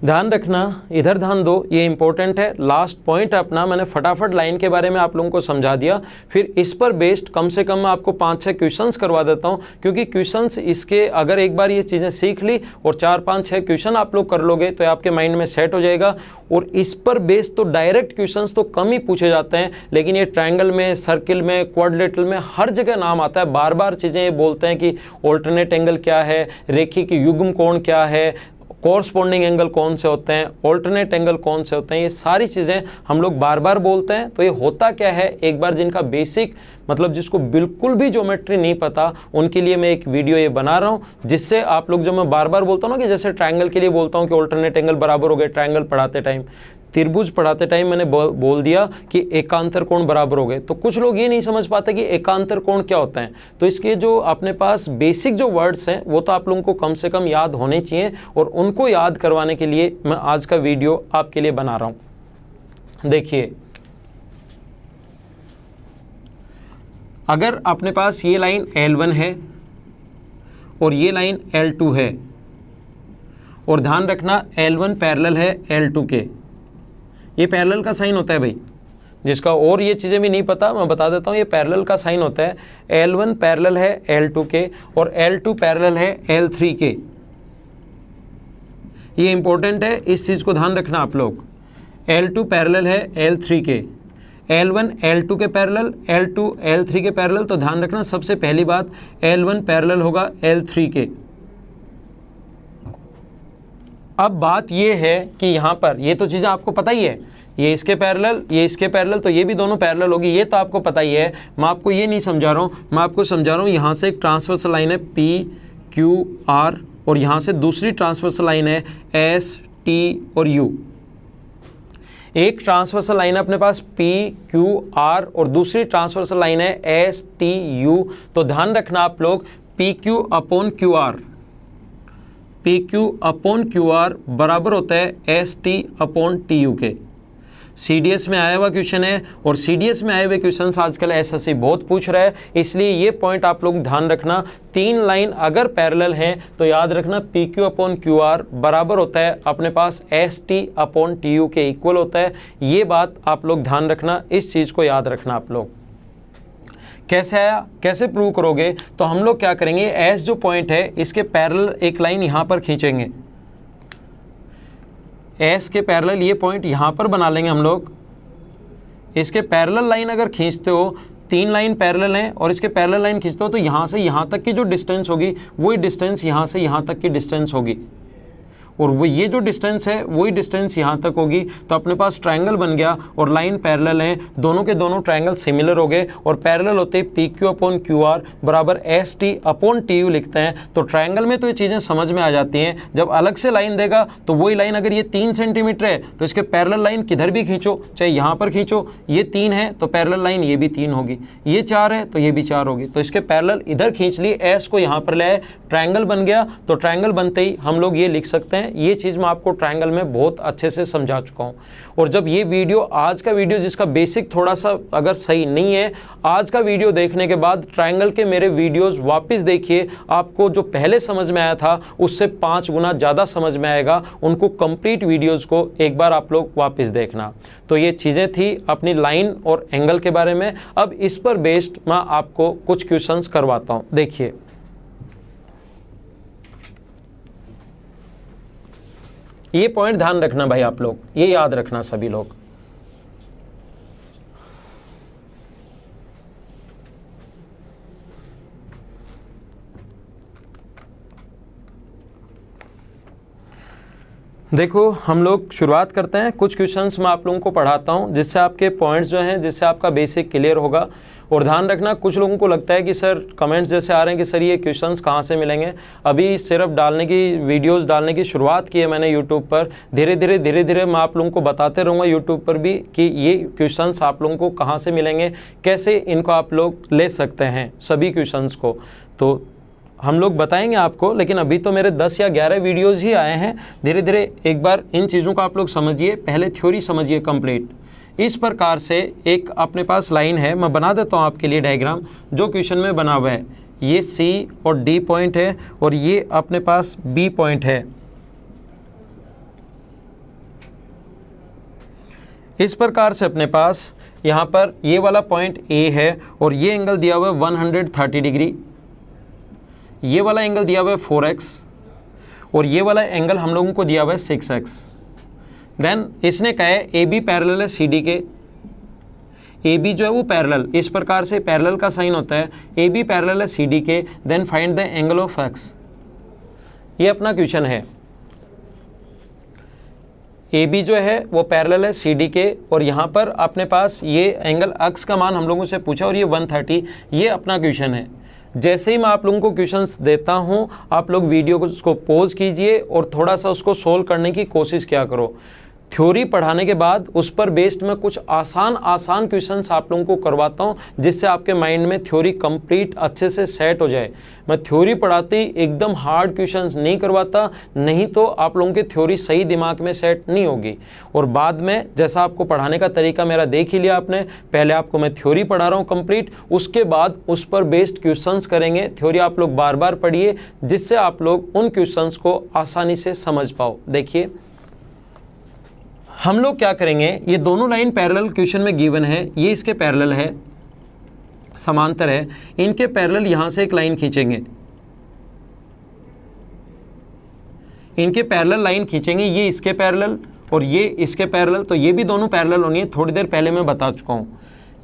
ध्यान रखना, इधर ध्यान दो, ये इंपॉर्टेंट है। लास्ट पॉइंट अपना मैंने फटाफट लाइन के बारे में आप लोगों को समझा दिया, फिर इस पर बेस्ड कम से कम मैं आपको 5-6 क्वेश्चंस करवा देता हूं, क्योंकि क्वेश्चंस इसके अगर एक बार ये चीज़ें सीख ली और 4-5-6 क्वेश्चन आप लोग कर लोगे तो आपके माइंड में सेट हो जाएगा। और इस पर बेस्ड तो डायरेक्ट क्वेश्चंस तो कम ही पूछे जाते हैं, लेकिन ये ट्रायंगल में, सर्किल में, क्वाड्रिलेटरल में हर जगह नाम आता है। बार बार चीज़ें ये बोलते हैं कि ऑल्टरनेट एंगल क्या है, रेखिक युग्म कोण क्या है, कॉरस्पॉन्डिंग एंगल कौन से होते हैं, ऑल्टरनेट एंगल कौन से होते हैं, ये सारी चीज़ें हम लोग बार बार बोलते हैं। तो ये होता क्या है, एक बार जिनका बेसिक मतलब जिसको बिल्कुल भी ज्योमेट्री नहीं पता उनके लिए मैं एक वीडियो ये बना रहा हूँ, जिससे आप लोग, जो मैं बार बार बोलता हूँ ना कि जैसे ट्रायंगल के लिए बोलता हूँ कि ऑल्टरनेट एंगल बराबर हो गए, ट्रायंगल पढ़ाते टाइम, त्रिभुज पढ़ाते टाइम मैंने बोल दिया कि एकांतर कोण बराबर हो गए, तो कुछ लोग ये नहीं समझ पाते कि एकांतर कोण क्या होता है। तो इसके जो अपने पास बेसिक जो वर्ड्स हैं वो तो आप लोगों को कम से कम याद होने चाहिए, और उनको याद करवाने के लिए मैं आज का वीडियो आपके लिए बना रहा हूं। देखिए, अगर अपने पास ये लाइन L1 है और ये लाइन L2 है, और ध्यान रखना L1 पैरेलल है L2 के, ये पैरेलल का साइन होता है भाई, जिसका और ये चीज़ें भी नहीं पता मैं बता देता हूँ, ये पैरेलल का साइन होता है। L1 पैरेलल है L2 के और L2 पैरेलल है L3 के। ये इंपॉर्टेंट है, इस चीज़ को ध्यान रखना आप लोग। L2 पैरेलल है L3 के, L1 L2 के पैरेलल, L2 L3 के पैरेलल। तो ध्यान रखना, सबसे पहली बात L1 पैरेलल होगा L3 के। अब बात ये है कि यहाँ पर ये तो चीज़ें आपको पता ही है, ये इसके पैरेलल, ये इसके पैरेलल, तो ये भी दोनों पैरेलल होगी, ये तो आपको पता ही है। मैं आपको ये नहीं समझा रहा हूँ, मैं आपको समझा रहा हूँ यहाँ से एक ट्रांसवर्सल लाइन है PQR, और यहाँ से दूसरी ट्रांसवर्सल लाइन है ST और U। एक ट्रांसवर्सल लाइन है अपने पास PQR और दूसरी ट्रांसवर्सल लाइन है STU। तो ध्यान रखना आप लोग, PQ/QR बराबर होता है ST/TU के। CDS में आया हुआ क्वेश्चन है, और CDS में आए हुए क्वेश्चन आजकल SSC बहुत पूछ रहा है, इसलिए ये पॉइंट आप लोग ध्यान रखना। 3 लाइन अगर पैरेलल हैं तो याद रखना PQ/QR बराबर होता है अपने पास ST/TU के इक्वल होता है। ये बात आप लोग ध्यान रखना, इस चीज़ को याद रखना आप लोग। कैसे आया, कैसे प्रूव करोगे, तो हम लोग क्या करेंगे, एस जो पॉइंट है इसके पैरेलल एक लाइन यहाँ पर खींचेंगे, एस के पैरेलल ये पॉइंट यहाँ पर बना लेंगे हम लोग। इसके पैरेलल लाइन अगर खींचते हो, 3 लाइन पैरेलल हैं और इसके पैरेलल लाइन खींचते हो, तो यहाँ से यहाँ तक की जो डिस्टेंस होगी वही डिस्टेंस यहाँ से यहाँ तक की डिस्टेंस होगी, और वो ये जो डिस्टेंस है वही डिस्टेंस यहाँ तक होगी। तो अपने पास ट्रायंगल बन गया और लाइन पैरेलल हैं, दोनों के दोनों ट्रायंगल सिमिलर हो गए, और पैरेलल होते ही PQ/QR बराबर ST/TU लिखते हैं। तो ट्रायंगल में तो ये चीज़ें समझ में आ जाती हैं। जब अलग से लाइन देगा तो वही लाइन अगर ये 3 सेंटीमीटर है तो इसके पैरेलल लाइन किधर भी खींचो, चाहे यहाँ पर खींचो, ये 3 है तो पैरेलल लाइन ये भी 3 होगी, ये 4 है तो ये भी 4 होगी। तो इसके पैरेलल इधर खींच ली, एस को यहाँ पर ले आए, ट्रायंगल बन गया। तो ट्रायंगल बनते ही हम लोग ये लिख सकते हैं। ये चीज़ मैं आपको ट्रायंगल में बहुत अच्छे से समझा चुका हूँ। और जब ये वीडियो, आज का वीडियो जिसका बेसिक थोड़ा सा अगर सही नहीं है, आज का वीडियो देखने के बाद ट्रायंगल के मेरे वीडियोस वापस देखिए, आपको जो पहले समझ में आया था उससे 5 गुना ज़्यादा समझ में आएगा। उनको कंप्लीट वीडियोस को एक बार आप लोग वापस देखना। तो ये चीज़ें थी अपनी लाइन और एंगल के बारे में। अब इस पर बेस्ड मैं आपको कुछ क्वेश्चंस करवाता हूँ। देखिए, ये पॉइंट ध्यान रखना भाई, आप लोग ये याद रखना सभी लोग। देखो, हम लोग शुरुआत करते हैं। कुछ क्वेश्चंस मैं आप लोगों को पढ़ाता हूं जिससे आपके पॉइंट्स जो हैं, जिससे आपका बेसिक क्लियर होगा। और ध्यान रखना, कुछ लोगों को लगता है कि सर कमेंट्स जैसे आ रहे हैं कि सर ये क्वेश्चंस कहाँ से मिलेंगे। अभी सिर्फ डालने की, वीडियोस डालने की शुरुआत की है मैंने यूट्यूब पर। धीरे धीरे मैं आप लोगों को बताते रहूँगा यूट्यूब पर भी कि ये क्वेश्चंस आप लोगों को कहाँ से मिलेंगे, कैसे इनको आप लोग ले सकते हैं सभी क्वेश्चंस को। तो हम लोग बताएंगे आपको, लेकिन अभी तो मेरे 10 या 11 वीडियोज़ ही आए हैं। धीरे धीरे एक बार इन चीज़ों को आप लोग समझिए, पहले थ्योरी समझिए कंप्लीट। इस प्रकार से एक अपने पास लाइन है, मैं बना देता हूँ आपके लिए डायग्राम जो क्वेश्चन में बना हुआ है। ये C और D पॉइंट है और ये अपने पास B पॉइंट है। इस प्रकार से अपने पास यहाँ पर ये वाला पॉइंट A है और ये एंगल दिया हुआ है 130 डिग्री, ये वाला एंगल दिया हुआ है 4x और ये वाला एंगल हम लोगों को दिया हुआ है 6x। देन इसने कहा है AB पैरेलल है CD के, AB जो है वो पैरेलल, इस प्रकार से पैरेलल का साइन होता है, AB पैरेलल है CD के, then find the angle of x। ये अपना क्वेश्चन है। AB जो है वो पैरेलल है CD के और यहाँ पर अपने पास ये एंगल x का मान हम लोगों से पूछा और ये 130, ये अपना क्वेश्चन है। जैसे ही मैं आप लोगों को क्वेश्चंस देता हूँ, आप लोग वीडियो को उसको पॉज कीजिए और थोड़ा सा उसको सोल्व करने की कोशिश किया करो। थ्योरी पढ़ाने के बाद उस पर बेस्ड मैं कुछ आसान क्वेश्चंस आप लोगों को करवाता हूँ, जिससे आपके माइंड में थ्योरी कंप्लीट अच्छे से सेट हो जाए। मैं थ्योरी पढ़ाते ही एकदम हार्ड क्वेश्चंस नहीं करवाता, नहीं तो आप लोगों की थ्योरी सही दिमाग में सेट नहीं होगी। और बाद में जैसा आपको पढ़ाने का तरीका मेरा देख ही लिया आपने, पहले आपको मैं थ्योरी पढ़ा रहा हूँ कंप्लीट, उसके बाद उस पर बेस्ड क्वेश्चंस करेंगे। थ्योरी आप लोग बार बार पढ़िए, जिससे आप लोग उन क्वेश्चंस को आसानी से समझ पाओ। देखिए हम लोग क्या करेंगे, ये दोनों लाइन पैरेलल क्वेश्चन में गिवन है, ये इसके पैरेलल है, समांतर है, इनके पैरेलल यहां से एक लाइन खींचेंगे, इनके पैरेलल लाइन खींचेंगे, ये इसके पैरेलल और ये इसके पैरेलल, तो ये भी दोनों पैरेलल होनी है। थोड़ी देर पहले मैं बता चुका हूं,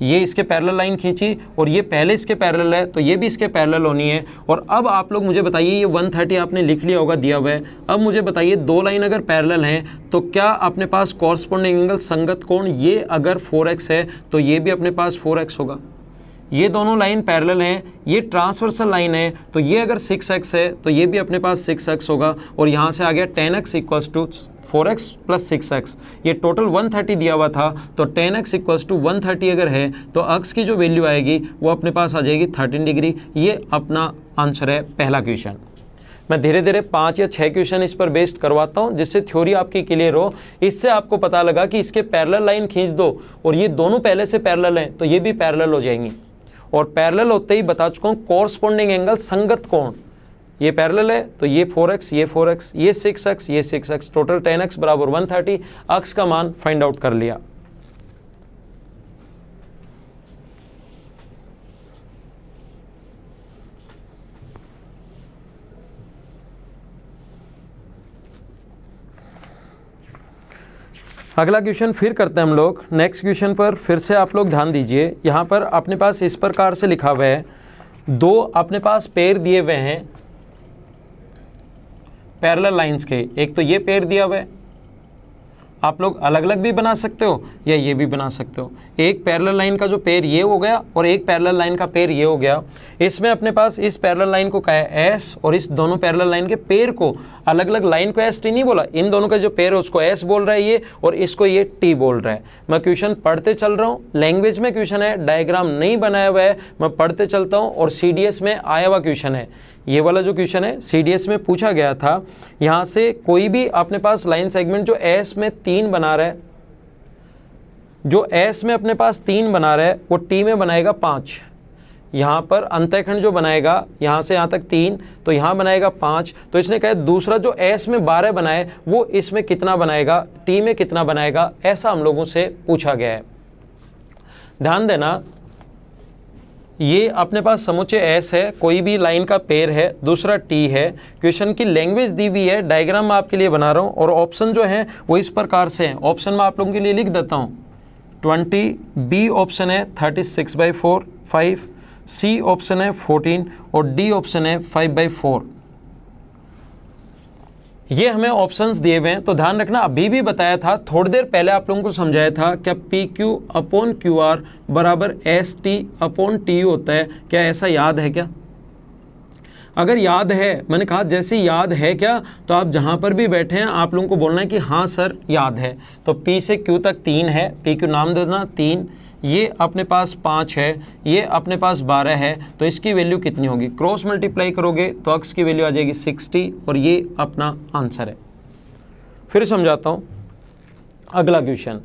ये इसके पैरेलल लाइन खींची और ये पहले इसके पैरेलल है, तो ये भी इसके पैरेलल होनी है। और अब आप लोग मुझे बताइए, ये 130 आपने लिख लिया होगा, दिया हुआ है। अब मुझे बताइए दो लाइन अगर पैरेलल हैं तो क्या अपने पास कॉरस्पॉन्डिंग एंगल संगत कोण, ये अगर 4x है तो ये भी अपने पास 4x होगा। ये दोनों लाइन पैरेलल हैं, ये ट्रांसवर्सल लाइन है, तो ये अगर 6x है तो ये भी अपने पास 6x होगा। और यहाँ से आ गया 10x equals to 4x plus 6x, ये टोटल 130 दिया हुआ था, तो 10x इक्वल्स टू 130 अगर है तो x की जो वैल्यू आएगी वो अपने पास आ जाएगी 13 डिग्री। ये अपना आंसर है पहला क्वेश्चन। मैं धीरे धीरे 5 या 6 क्वेश्चन इस पर बेस्ड करवाता हूँ, जिससे थ्योरी आपकी क्लियर हो। इससे आपको पता लगा कि इसके पैरेलल लाइन खींच दो और ये दोनों पहले से पैरेलल हैं तो ये भी पैरेलल हो जाएंगी। और पैरेलल होते ही बता चुका हूँ कॉरस्पॉन्डिंग एंगल संगत कोण, ये पैरेलल है तो ये 4x, ये 4x, ये 6x, ये 6x, टोटल 10x बराबर 130। x का मान फाइंड आउट कर लिया। अगला क्वेश्चन फिर करते हैं हम लोग। नेक्स्ट क्वेश्चन पर फिर से आप लोग ध्यान दीजिए। यहाँ पर अपने पास इस प्रकार से लिखा हुआ है, दो अपने पास पेड़ दिए हुए हैं पैरेलल लाइंस के। एक तो ये पेड़ दिया हुआ है, आप लोग अलग अलग भी बना सकते हो या ये भी बना सकते हो। एक पैरेलल लाइन का जो पेड़ ये हो गया और एक पैरेलल लाइन का पेड़ ये हो गया। इसमें अपने पास इस पैरेलल लाइन को कहा है एस और इस दोनों पैरेलल लाइन के पेड़ को अलग अलग लाइन को एस टी नहीं बोला, इन दोनों का जो पेड़ है उसको एस बोल रहा है ये, और इसको ये टी बोल रहा है। मैं क्वेश्चन पढ़ते चल रहा हूँ, लैंग्वेज में क्वेश्चन है, डायग्राम नहीं बनाया हुआ है, मैं पढ़ते चलता हूँ। और CDS में आया हुआ क्वेश्चन है, ये वाला जो क्वेश्चन है CDS में पूछा गया था। यहाँ से कोई भी अपने पास लाइन सेगमेंट जो एस में 3 बना रहा है, जो एस में अपने पास 3 बना रहा है वो टी में बनाएगा 5। यहाँ पर अंतःखंड जो बनाएगा यहाँ से यहाँ तक 3, तो यहाँ बनाएगा 5। तो इसने कहा दूसरा जो एस में 12 बनाए वो इसमें कितना बनाएगा, टी में कितना बनाएगा, ऐसा हम लोगों से पूछा गया है। ध्यान देना, ये अपने पास समुच्चय एस है, कोई भी लाइन का पेयर है, दूसरा टी है। क्वेश्चन की लैंग्वेज दी हुई है, डायग्राम मैं आपके लिए बना रहा हूँ और ऑप्शन जो है वो इस प्रकार से है। ऑप्शन मैं आप लोगों के लिए लिख देता हूँ। 20, बी ऑप्शन है 36/4, 5, सी ऑप्शन है 14 और डी ऑप्शन है 5/4। ये हमें ऑप्शंस दिए हुए हैं, तो ध्यान रखना। अभी भी बताया था, थोड़ी देर पहले आप लोगों को समझाया था, क्या PQ अपॉन QR बराबर ST अपॉन TU होता है, क्या ऐसा याद है क्या? अगर याद है, मैंने कहा जैसे याद है क्या, तो आप जहाँ पर भी बैठे हैं आप लोगों को बोलना है कि हाँ सर याद है। तो P से Q तक 3 है, PQ नाम दे देना 3, ये अपने पास 5 है, ये अपने पास 12 है, तो इसकी वैल्यू कितनी होगी? क्रॉस मल्टीप्लाई करोगे तो x की वैल्यू आ जाएगी 60 और ये अपना आंसर है। फिर समझाता हूँ अगला क्वेश्चन।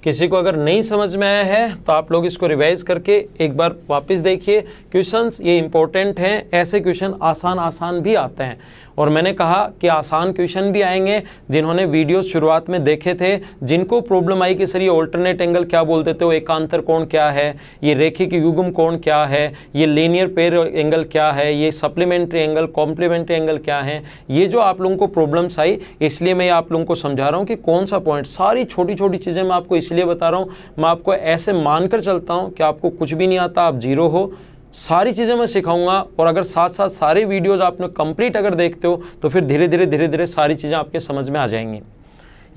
किसी को अगर नहीं समझ में आया है तो आप लोग इसको रिवाइज करके एक बार वापस देखिए। क्वेश्चंस ये इंपॉर्टेंट हैं, ऐसे क्वेश्चन आसान भी आते हैं। और मैंने कहा कि आसान क्वेश्चन भी आएंगे जिन्होंने वीडियोस शुरुआत में देखे थे, जिनको प्रॉब्लम आई कि सर ये ऑल्टरनेट एंगल क्या बोलते थे, वो एकांतर कोण क्या है, ये रेखिक युग्म कोण क्या है, ये लीनियर पेयर एंगल क्या है, ये सप्लीमेंट्री एंगल, कॉम्प्लीमेंट्री एंगल क्या है, ये जो आप लोगों को प्रॉब्लम्स आई, इसलिए मैं आप लोगों को समझा रहा हूँ कि कौन सा पॉइंट। सारी छोटी छोटी चीज़ें मैं आपको इसलिए बता रहा हूँ, मैं आपको ऐसे मानकर चलता हूँ कि आपको कुछ भी नहीं आता, आप जीरो हो। सारी चीज़ें मैं सिखाऊंगा, और अगर साथ साथ सारे वीडियोस आपने कंप्लीट अगर देखते हो तो फिर धीरे धीरे सारी चीज़ें आपके समझ में आ जाएंगी।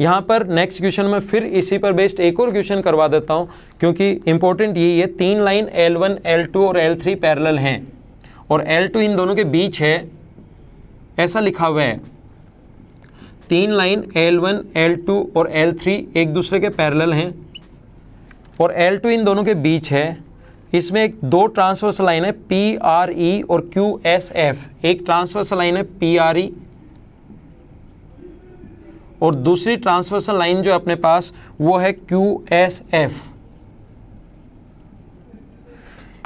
यहाँ पर नेक्स्ट क्वेश्चन में फिर इसी पर बेस्ड एक और क्वेश्चन करवा देता हूँ, क्योंकि इंपॉर्टेंट यही है। 3 लाइन L1, L2 और L3 पैरेलल हैं, और L2 इन दोनों के बीच है, ऐसा लिखा हुआ है। 3 लाइन L1, L2 और L3 एक दूसरे के पैरेलल हैं, और L2 इन दोनों के बीच है। इसमें एक 2 ट्रांसवर्स लाइन है PRE और QSF। एक ट्रांसवर्स लाइन है PRE, और दूसरी ट्रांसवर्सल लाइन जो अपने पास वो है QSF।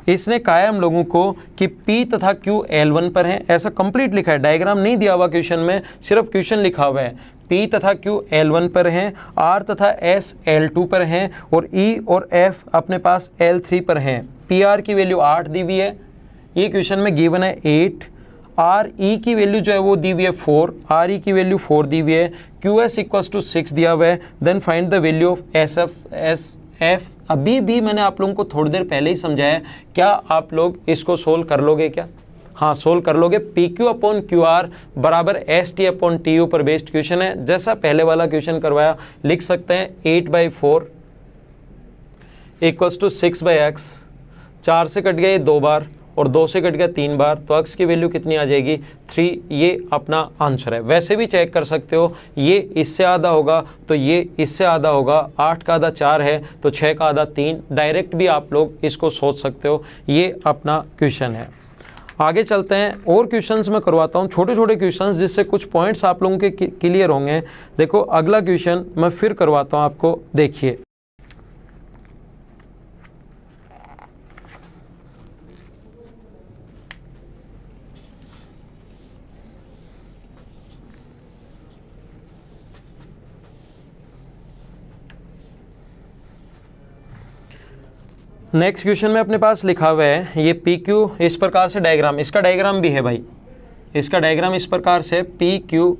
इसने कहा है हम लोगों को कि P तथा Q L1 पर है, ऐसा कंप्लीट लिखा है, डायग्राम नहीं दिया हुआ क्वेश्चन में, सिर्फ क्वेश्चन लिखा हुआ है। P तथा Q L1 पर हैं, R तथा S L2 पर हैं, और E और F अपने पास L3 पर हैं। PR की वैल्यू 8 दी हुई है, ये क्वेश्चन में गिवन है 8। RE की वैल्यू जो है वो दी हुई है 4, RE की वैल्यू 4 दी हुई है। QS इक्वल्स टू 6 दिया हुआ है। Then find the value of SF। अभी भी मैंने आप लोगों को थोड़ी देर पहले ही समझाया, क्या आप लोग इसको सोल्व कर लोगे क्या? हाँ, सोल्व कर लोगे। PQ अपॉन QR बराबर ST अपॉन TU पर बेस्ड क्वेश्चन है, जैसा पहले वाला क्वेश्चन करवाया। लिख सकते हैं 8/4 इक्वल्स टू 6/x। 4 से कट गया ये 2 बार, और 2 से कट गया 3 बार, तो x की वैल्यू कितनी आ जाएगी? 3। ये अपना आंसर है। वैसे भी चेक कर सकते हो, ये इससे आधा होगा तो ये इससे आधा होगा। 8 का आधा 4 है तो 6 का आधा 3। डायरेक्ट भी आप लोग इसको सोच सकते हो। ये अपना क्वेश्चन है। आगे चलते हैं, और क्वेश्चंस मैं करवाता हूँ, छोटे छोटे क्वेश्चंस, जिससे कुछ पॉइंट्स आप लोगों के क्लियर होंगे। देखो अगला क्वेश्चन मैं फिर करवाता हूँ आपको, देखिए। नेक्स्ट क्वेश्चन में अपने पास लिखा हुआ है, ये PQ इस प्रकार से डायग्राम, इसका डायग्राम भी है भाई, इसका डायग्राम इस प्रकार से PQ।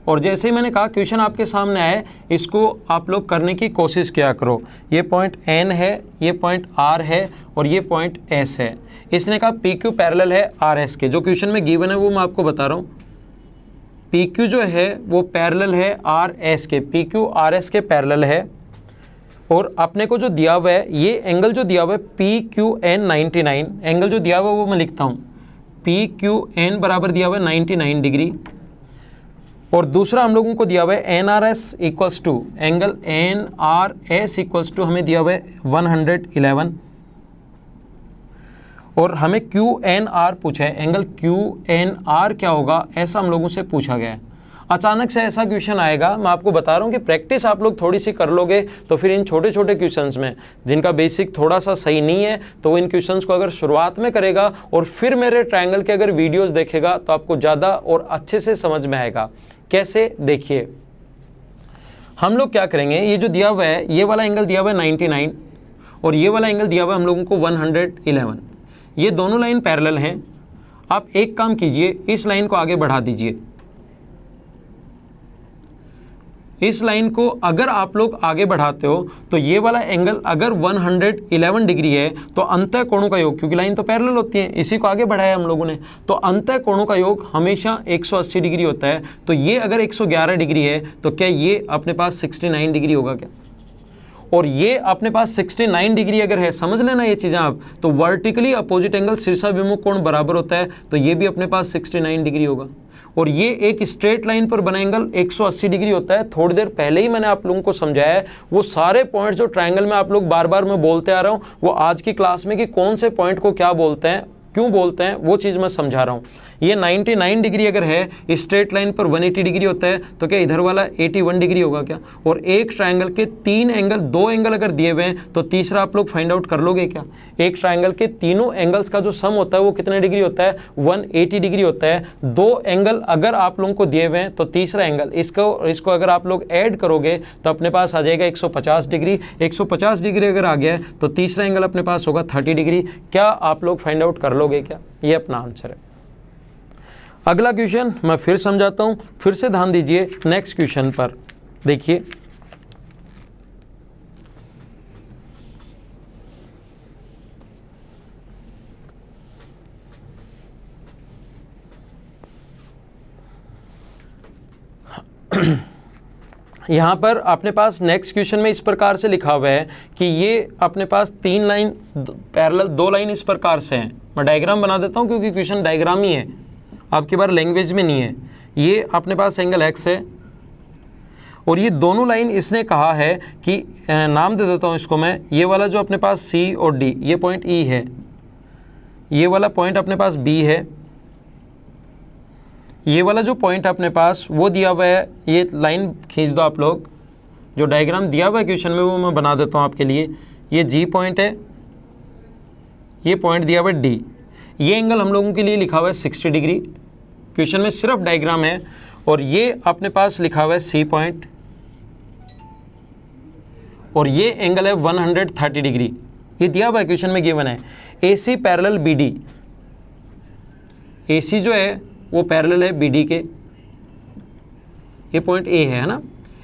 और जैसे ही मैंने कहा क्वेश्चन आपके सामने आए, इसको आप लोग करने की कोशिश किया करो। ये पॉइंट N है, ये पॉइंट R है, और ये पॉइंट S है। इसने कहा PQ पैरेलल है RS के, जो क्वेश्चन में गिवन है वो मैं आपको बता रहा हूँ। PQ जो है वो पैरेलल है RS के, PQ RS के पैरेलल है। और अपने को जो दिया हुआ है, ये एंगल जो दिया हुआ है PQN 99, एंगल जो दिया हुआ है वो मैं लिखता हूँ, PQN बराबर दिया हुआ है 99 डिग्री। और दूसरा हम लोगों को दिया हुआ है NRS equals to, angle NRS equals to हमें दिया हुआ है 111। और हमें QNR पूछा है, एंगल QNR क्या होगा, ऐसा हम लोगों से पूछा गया है। अचानक से ऐसा क्वेश्चन आएगा, मैं आपको बता रहा हूँ कि प्रैक्टिस आप लोग थोड़ी सी कर लोगे तो फिर इन छोटे छोटे क्वेश्चंस में, जिनका बेसिक थोड़ा सा सही नहीं है, तो इन क्वेश्चंस को अगर शुरुआत में करेगा और फिर मेरे ट्रायंगल के अगर वीडियोस देखेगा तो आपको ज़्यादा और अच्छे से समझ में आएगा। कैसे, देखिए हम लोग क्या करेंगे, ये जो दिया हुआ है, ये वाला एंगल दिया हुआ है 99, और ये वाला एंगल दिया हुआ है हम लोगों को 111। ये दोनों लाइन पैरेलल हैं। आप एक काम कीजिए, इस लाइन को आगे बढ़ा दीजिए। इस लाइन को अगर आप लोग आगे बढ़ाते हो तो ये वाला एंगल अगर 111 डिग्री है तो अंतः कोणों का योग, क्योंकि लाइन तो पैरेलल होती है, इसी को आगे बढ़ाया हम लोगों ने, तो अंतः कोणों का योग हमेशा 180 डिग्री होता है। तो ये अगर 111 डिग्री है तो क्या ये अपने पास 69 डिग्री होगा क्या? और ये अपने पास 69 डिग्री अगर है, समझ लेना ये चीज़ें आप, तो वर्टिकली अपोजिट एंगल शीर्षाभिमुख कोण बराबर होता है, तो ये भी अपने पास 69 डिग्री होगा। और ये एक स्ट्रेट लाइन पर बना एंगल 180 डिग्री होता है। थोड़ी देर पहले ही मैंने आप लोगों को समझाया है, वो सारे पॉइंट्स जो ट्रायंगल में आप लोग बार बार मैं बोलते आ रहा हूँ, वो आज की क्लास में कि कौन से पॉइंट को क्या बोलते हैं, क्यों बोलते हैं, वो चीज़ मैं समझा रहा हूँ। ये 99 डिग्री अगर है, स्ट्रेट लाइन पर 180 डिग्री होता है, तो क्या इधर वाला 81 डिग्री होगा क्या? और एक ट्रायंगल के 3 एंगल, 2 एंगल अगर दिए हुए हैं तो तीसरा आप लोग फाइंड आउट कर लोगे क्या? एक ट्रायंगल के तीनों एंगल्स का जो सम होता है वो कितने डिग्री होता है? 180 डिग्री होता है। 2 एंगल अगर आप लोगों को दिए हुए हैं तो तीसरा एंगल, इसको अगर आप लोग ऐड करोगे तो अपने पास आ जाएगा 150 डिग्री। 150 डिग्री अगर आ गया है तो तीसरा एंगल अपने पास होगा 30 डिग्री। क्या आप लोग फाइंड आउट कर लोगे क्या? ये अपना आंसर है। अगला क्वेश्चन मैं फिर समझाता हूं, फिर से ध्यान दीजिए नेक्स्ट क्वेश्चन पर। देखिए यहाँ पर अपने पास नेक्स्ट क्वेश्चन में इस प्रकार से लिखा हुआ है कि ये अपने पास 3 लाइन पैरेलल, 2 लाइन इस प्रकार से हैं। मैं डायग्राम बना देता हूँ क्योंकि क्वेश्चन डायग्राम ही है, आपके बार लैंग्वेज में नहीं है। ये अपने पास एंगल एक्स है और ये दोनों लाइन इसने कहा है कि नाम दे देता हूँ इसको मैं, ये वाला जो अपने पास सी और डी, ये पॉइंट ई है, ये वाला पॉइंट अपने पास बी है, ये वाला जो पॉइंट अपने पास वो दिया हुआ है, ये लाइन खींच दो आप लोग, जो डायग्राम दिया हुआ है क्वेश्चन में वो मैं बना देता हूँ आपके लिए। ये जी पॉइंट है, ये पॉइंट दिया हुआ है डी, ये एंगल हम लोगों के लिए लिखा हुआ है 60 डिग्री, क्वेश्चन में सिर्फ डायग्राम है। और ये अपने पास लिखा हुआ है सी पॉइंट और ये एंगल है 130 डिग्री, ये दिया हुआ है क्वेश्चन में, गिवन है। ए सी पैरेलल बी डी, ए सी जो है वो पैरेलल है बीडी के, ये पॉइंट ए है ना।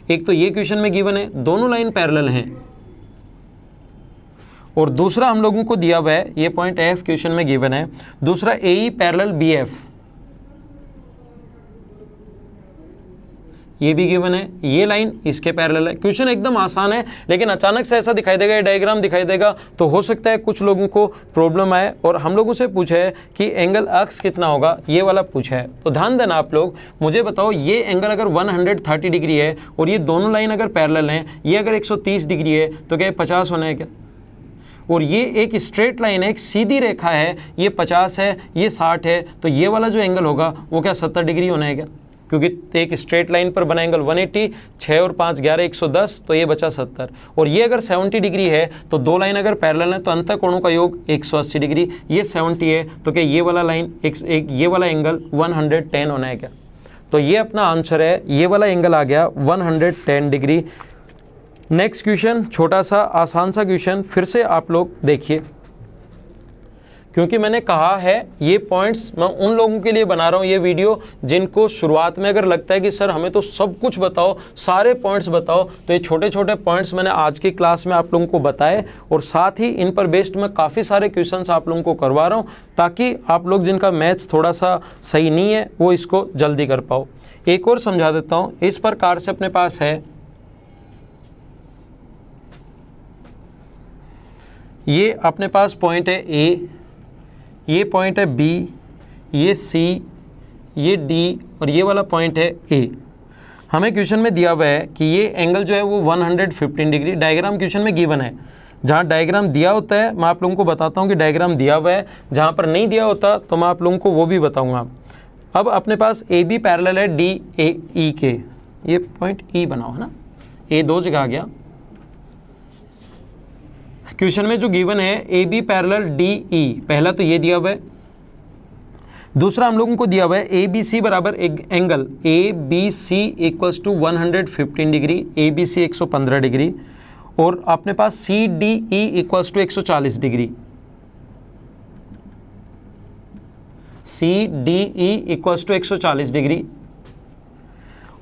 एक तो ये क्वेश्चन में गिवन है, दोनों लाइन पैरेलल हैं। और दूसरा हम लोगों को दिया हुआ है, ये पॉइंट एफ क्वेश्चन में गिवन है। दूसरा ए ई पैरेलल बी एफ, ये भी गिवन है, ये लाइन इसके पैरेलल है। क्वेश्चन एकदम आसान है, लेकिन अचानक से ऐसा दिखाई देगा, ये डायग्राम दिखाई देगा तो हो सकता है कुछ लोगों को प्रॉब्लम आए। और हम लोगों से पूछा है कि एंगल एक्स कितना होगा, ये वाला पूछा है। तो ध्यान देना आप लोग, मुझे बताओ ये एंगल अगर 130 डिग्री है और ये दोनों लाइन अगर पैरेलल हैं, ये अगर 130 डिग्री है तो क्या 50 होना है क्या? और ये एक स्ट्रेट लाइन है, एक सीधी रेखा है, ये 50 है, ये 60 है, तो ये वाला जो एंगल होगा वो क्या 70 डिग्री होना है क्या? क्योंकि एक स्ट्रेट लाइन पर बना एंगल 180, 6 और 5 11 110, तो ये बचा 70। और ये अगर 70 डिग्री है तो 2 लाइन अगर पैरेलल है तो अंतः कोणों का योग 180 डिग्री, ये 70 है, तो क्या ये वाला लाइन एक ये वाला एंगल 110 होना है क्या? तो ये अपना आंसर है, ये वाला एंगल आ गया 110 डिग्री। नेक्स्ट क्वेश्चन, छोटा सा आसान सा क्वेश्चन, फिर से आप लोग देखिए, क्योंकि मैंने कहा है ये पॉइंट्स मैं उन लोगों के लिए बना रहा हूँ ये वीडियो जिनको शुरुआत में अगर लगता है कि सर हमें तो सब कुछ बताओ, सारे पॉइंट्स बताओ, तो ये छोटे छोटे पॉइंट्स मैंने आज की क्लास में आप लोगों को बताए और साथ ही इन पर बेस्ड मैं काफ़ी सारे क्वेश्चंस आप लोगों को करवा रहा हूँ ताकि आप लोग जिनका मैथ्स थोड़ा सा सही नहीं है वो इसको जल्दी कर पाओ। एक और समझा देता हूँ, इस प्रकार से अपने पास है, ये अपने पास पॉइंट है ए, ये पॉइंट है बी, ये सी, ये डी और ये वाला पॉइंट है ए। हमें क्वेश्चन में दिया हुआ है कि ये एंगल जो है वो 115 डिग्री, डायग्राम क्वेश्चन में गिवन है। जहाँ डायग्राम दिया होता है मैं आप लोगों को बताता हूँ कि डायग्राम दिया हुआ है, जहाँ पर नहीं दिया होता तो मैं आप लोगों को वो भी बताऊँगा। अब अपने पास ए बी पैरेलल है डी ए ई के, ये पॉइंट ई बनाओ है ना, ए 2 जगह आ गया। क्वेश्चन में जो गिवन है A B parallel D E, पहला तो ये दिया हुआ है, दूसरा हम लोगों को दिया हुआ है ए बी सी बराबर angle A B C equals to 115 degree, A B C 115 degree, और अपने पास C D E equals to 140 degree, C D E equals to 140 degree.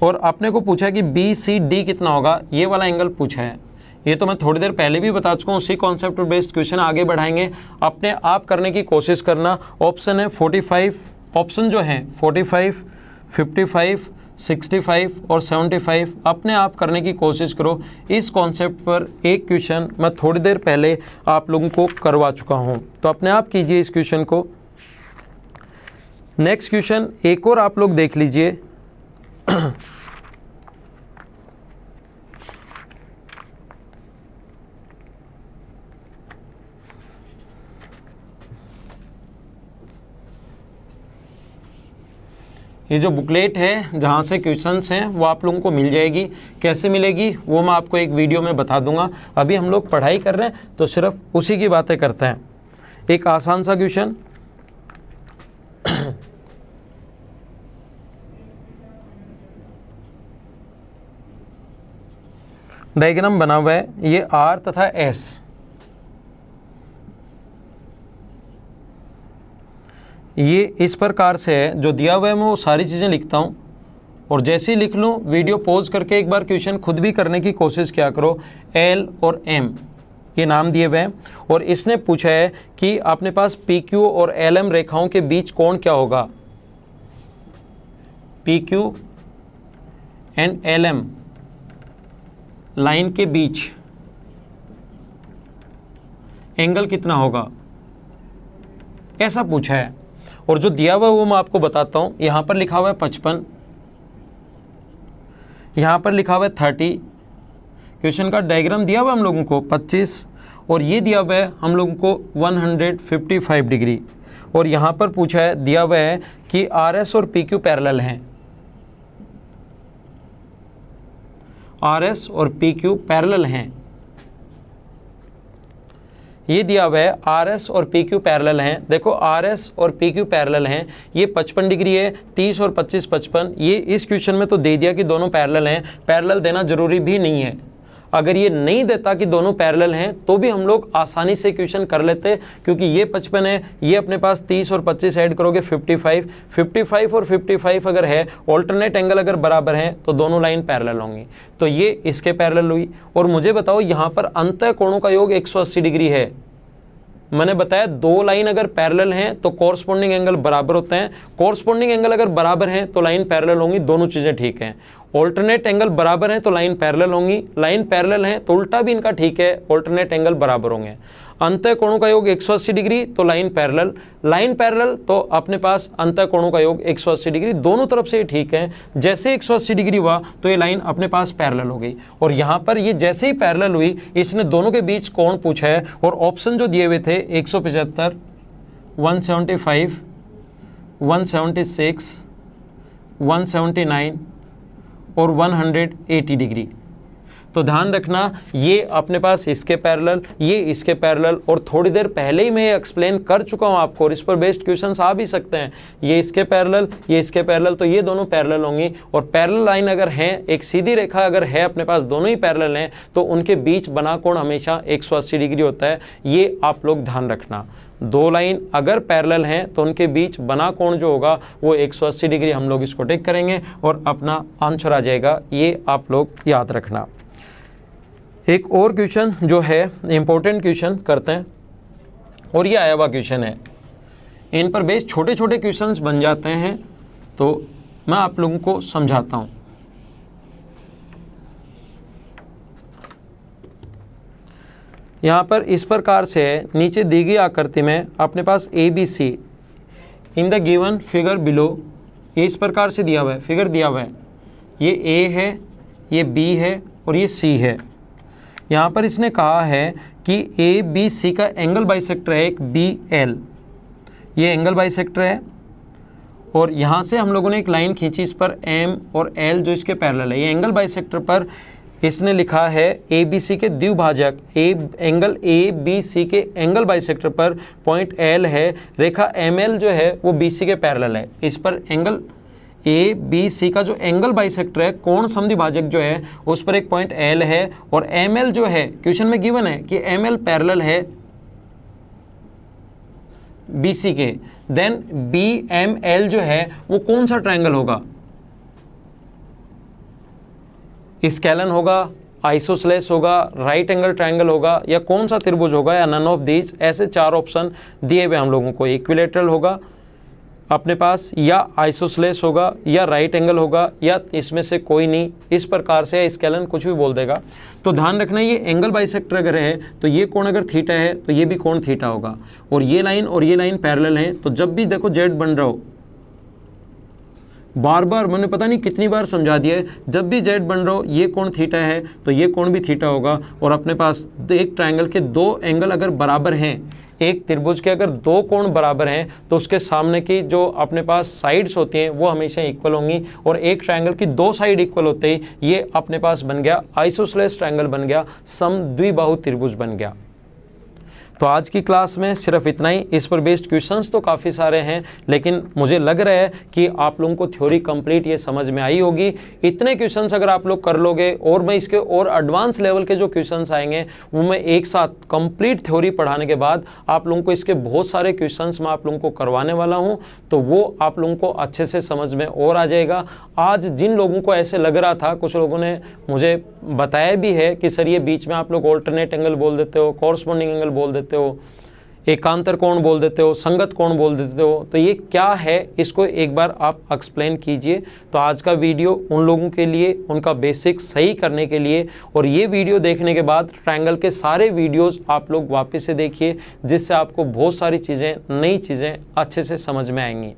और अपने को पूछा है कि बी सी डी कितना होगा, ये वाला एंगल पूछा है। ये तो मैं थोड़ी देर पहले भी बता चुका हूँ, उसी कॉन्सेप्ट पर बेस्ड क्वेश्चन आगे बढ़ाएंगे, अपने आप करने की कोशिश करना। ऑप्शन है 45, ऑप्शन जो हैं 45, 55, 65 और 75, अपने आप करने की कोशिश करो। इस कॉन्सेप्ट पर एक क्वेश्चन मैं थोड़ी देर पहले आप लोगों को करवा चुका हूँ, तो अपने आप कीजिए इस क्वेश्चन को। नेक्स्ट क्वेश्चन एक और आप लोग देख लीजिए। ये जो बुकलेट है जहाँ से क्वेश्चंस हैं वो आप लोगों को मिल जाएगी। कैसे मिलेगी वो मैं आपको एक वीडियो में बता दूंगा। अभी हम लोग पढ़ाई कर रहे हैं तो सिर्फ उसी की बातें करते हैं। एक आसान सा क्वेश्चन, डायग्राम बना हुआ है, ये R तथा S, ये इस प्रकार से है। जो दिया हुआ है मैं वो सारी चीज़ें लिखता हूँ और जैसे ही लिख लूँ वीडियो पॉज करके एक बार क्वेश्चन खुद भी करने की कोशिश किया करो। L और M ये नाम दिए हुए हैं और इसने पूछा है कि अपने पास PQ और LM रेखाओं के बीच कोण क्या होगा। PQ एंड LM लाइन के बीच एंगल कितना होगा, ऐसा पूछा है। और जो दिया हुआ है वो मैं आपको बताता हूं। यहां पर लिखा हुआ है 55, यहां पर लिखा हुआ है 30। क्वेश्चन का डायग्राम दिया हुआ है हम लोगों को 25 और ये दिया हुआ है हम लोगों को 155 डिग्री। और यहां पर पूछा है, दिया हुआ है कि RS और PQ पैरेलल हैं। RS और PQ पैरेलल हैं, ये दिया हुआ है RS और PQ पैरेलल हैं। देखो RS और PQ पैरेलल हैं, ये 55 डिग्री है, 30 और 25 55। ये इस क्वेश्चन में तो दे दिया कि दोनों पैरेलल हैं। पैरेलल देना जरूरी भी नहीं है। अगर ये नहीं देता कि दोनों पैरेलल हैं तो भी हम लोग आसानी से क्वेश्चन कर लेते, क्योंकि ये 55 है, ये अपने पास 30 और 25 ऐड करोगे 55, 55 और 55 अगर है, ऑल्टरनेट एंगल अगर बराबर हैं तो दोनों लाइन पैरेलल होंगी। तो ये इसके पैरेलल हुई। और मुझे बताओ यहाँ पर अंतः कोणों का योग 180 डिग्री है। मैंने बताया दो लाइन अगर पैरेलल हैं तो कॉरस्पॉन्डिंग एंगल बराबर होते हैं। कॉरस्पॉन्डिंग एंगल अगर बराबर हैं तो लाइन पैरेलल होंगी, दोनों चीज़ें ठीक हैं। ऑल्टरनेट एंगल बराबर हैं तो लाइन पैरेलल होंगी, लाइन पैरेलल हैं तो उल्टा भी इनका ठीक है, ऑल्टरनेट एंगल बराबर होंगे। अंतः कोणों का योग 180 डिग्री तो लाइन पैरेलल, लाइन पैरेलल तो अपने पास अंतः कोणों का योग 180 डिग्री, दोनों तरफ से ठीक है। जैसे 180 डिग्री हुआ तो ये लाइन अपने पास पैरेलल हो गई। और यहाँ पर ये जैसे ही पैरेलल हुई इसने दोनों के बीच कोण पूछा है और ऑप्शन जो दिए हुए थे 175, 175, 176, 179 और 180 डिग्री। तो ध्यान रखना ये अपने पास इसके पैरेलल, ये इसके पैरेलल। और थोड़ी देर पहले ही मैं एक्सप्लेन कर चुका हूँ आपको, और इस पर बेस्ड क्वेश्चंस आ भी सकते हैं। ये इसके पैरेलल, ये इसके पैरेलल, तो ये दोनों पैरेलल होंगी। और पैरेलल लाइन अगर है, एक सीधी रेखा अगर है अपने पास, दोनों ही पैरेलल हैं, तो उनके बीच बना कोण हमेशा 180 डिग्री होता है। ये आप लोग ध्यान रखना। दो लाइन अगर पैरेलल हैं तो उनके बीच बना कोण जो होगा वो 180 डिग्री। हम लोग इसको टिक करेंगे और अपना आंसर आ जाएगा। ये आप लोग याद रखना। एक और क्वेश्चन जो है इम्पोर्टेंट क्वेश्चन करते हैं, और ये आया हुआ क्वेश्चन है। इन पर बेस छोटे छोटे क्वेश्चंस बन जाते हैं, तो मैं आप लोगों को समझाता हूँ। यहाँ पर इस प्रकार से है, नीचे दी गई आकृति में अपने पास ABC in the given figure below, ये इस प्रकार से दिया हुआ है, फिगर दिया हुआ है। ये A है, ये B है और ये C है। यहाँ पर इसने कहा है कि ABC का एंगल बाइसेक्टर है एक BL, ये एंगल बाइसेक्टर है। और यहाँ से हम लोगों ने एक लाइन खींची, इस पर M और L जो इसके पैरेलल है। ये एंगल बाइसेक्टर पर इसने लिखा है ABC के द्विभाजक, एंगल ABC के एंगल बाइसेक्टर पर पॉइंट L है, रेखा ML जो है वो BC के पैरेलल है। इस पर एंगल ABC का जो एंगल बाइसेक्टर है, कोण समद्विभाजक जो है, उस पर एक पॉइंट L है। और ML जो है क्वेश्चन में गिवन है कि ML पैरेलल है BC के, देन BML जो है वो कौन सा ट्रायंगल होगा? स्केलन होगा, आइसोसेलेस होगा, राइट एंगल ट्रायंगल होगा, या कौन सा त्रिभुज होगा, या नन ऑफ दीज। ऐसे चार ऑप्शन दिए हुए हम लोगों को। इक्विलेटरल होगा अपने पास, या आइसोसेलेस होगा, या राइट एंगल होगा, या इसमें से कोई नहीं। इस प्रकार से स्केलन कुछ भी बोल देगा। तो ध्यान रखना, ये एंगल बाइसेक्टर अगर है तो ये कोण अगर थीटा है तो ये भी कोण थीटा होगा। और ये लाइन पैरेलल है, तो जब भी देखो जेड बन रहा हो, बार बार मैंने पता नहीं कितनी बार समझा दिया है, जब भी जेड बन रहा हो ये कोण थीटा है तो ये कोण भी थीटा होगा। और अपने पास एक ट्रायंगल के दो एंगल अगर बराबर हैं, एक त्रिभुज के अगर दो कोण बराबर हैं तो उसके सामने की जो अपने पास साइड्स होती हैं वो हमेशा इक्वल होंगी। और एक ट्रायंगल की दो साइड इक्वल होते ही ये अपने पास बन गया आइसोसेलेस ट्रायंगल, बन गया समद्विबाहु त्रिभुज बन गया। तो आज की क्लास में सिर्फ इतना ही। इस पर बेस्ड क्वेश्चंस तो काफ़ी सारे हैं, लेकिन मुझे लग रहा है कि आप लोगों को थ्योरी कंप्लीट ये समझ में आई होगी। इतने क्वेश्चंस अगर आप लोग कर लोगे और मैं इसके और एडवांस लेवल के जो क्वेश्चंस आएंगे वो मैं एक साथ कंप्लीट थ्योरी पढ़ाने के बाद आप लोगों को इसके बहुत सारे क्वेश्चंस मैं आप लोगों को करवाने वाला हूँ, तो वो आप लोगों को अच्छे से समझ में और आ जाएगा। आज जिन लोगों को ऐसे लग रहा था, कुछ लोगों ने मुझे बताया भी है कि सर ये बीच में आप लोग ऑल्टरनेट एंगल बोल देते हो, कॉरस्पॉन्डिंग एंगल बोल देते हो, एकांतर कोण बोल देते हो, संगत कोण बोल देते हो, तो ये क्या है, इसको एक बार आप एक्सप्लेन कीजिए। तो आज का वीडियो उन लोगों के लिए, उनका बेसिक सही करने के लिए, और ये वीडियो देखने के बाद ट्रायंगल के सारे वीडियोस आप लोग वापस से देखिए, जिससे आपको बहुत सारी चीज़ें, नई चीज़ें अच्छे से समझ में आएंगी।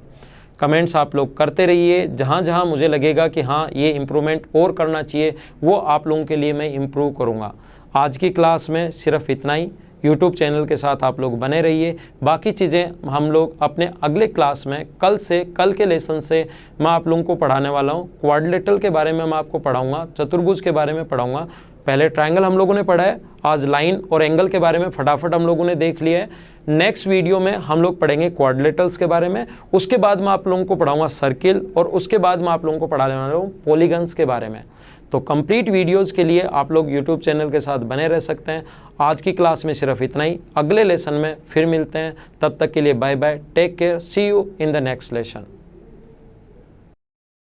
कमेंट्स आप लोग करते रहिए, जहाँ जहाँ मुझे लगेगा कि हाँ ये इम्प्रूवमेंट और करना चाहिए वो आप लोगों के लिए मैं इम्प्रूव करूँगा। आज की क्लास में सिर्फ इतना ही। यूट्यूब चैनल के साथ आप लोग बने रहिए। बाकी चीज़ें हम लोग अपने अगले क्लास में कल के लेसन से मैं आप लोगों को पढ़ाने वाला हूँ। क्वाड्रिलेटरल के बारे में मैं आपको पढ़ाऊँगा, चतुर्भुज के बारे में पढ़ाऊँगा। पहले ट्रायंगल हम लोगों ने पढ़ा है, आज लाइन और एंगल के बारे में फटाफट हम लोगों ने देख लिया है। नेक्स्ट वीडियो में हम लोग पढ़ेंगे क्वाड्रिलेटरल्स के बारे में, उसके बाद मैं आप लोगों को पढ़ाऊंगा सर्किल, और उसके बाद मैं आप लोगों को पढ़ाने वाला हूँ पॉलीगन्स के बारे में। तो कंप्लीट वीडियोस के लिए आप लोग यूट्यूब चैनल के साथ बने रह सकते हैं। आज की क्लास में सिर्फ इतना ही, अगले लेसन में फिर मिलते हैं। तब तक के लिए bye bye, take care, see you in the next lesson.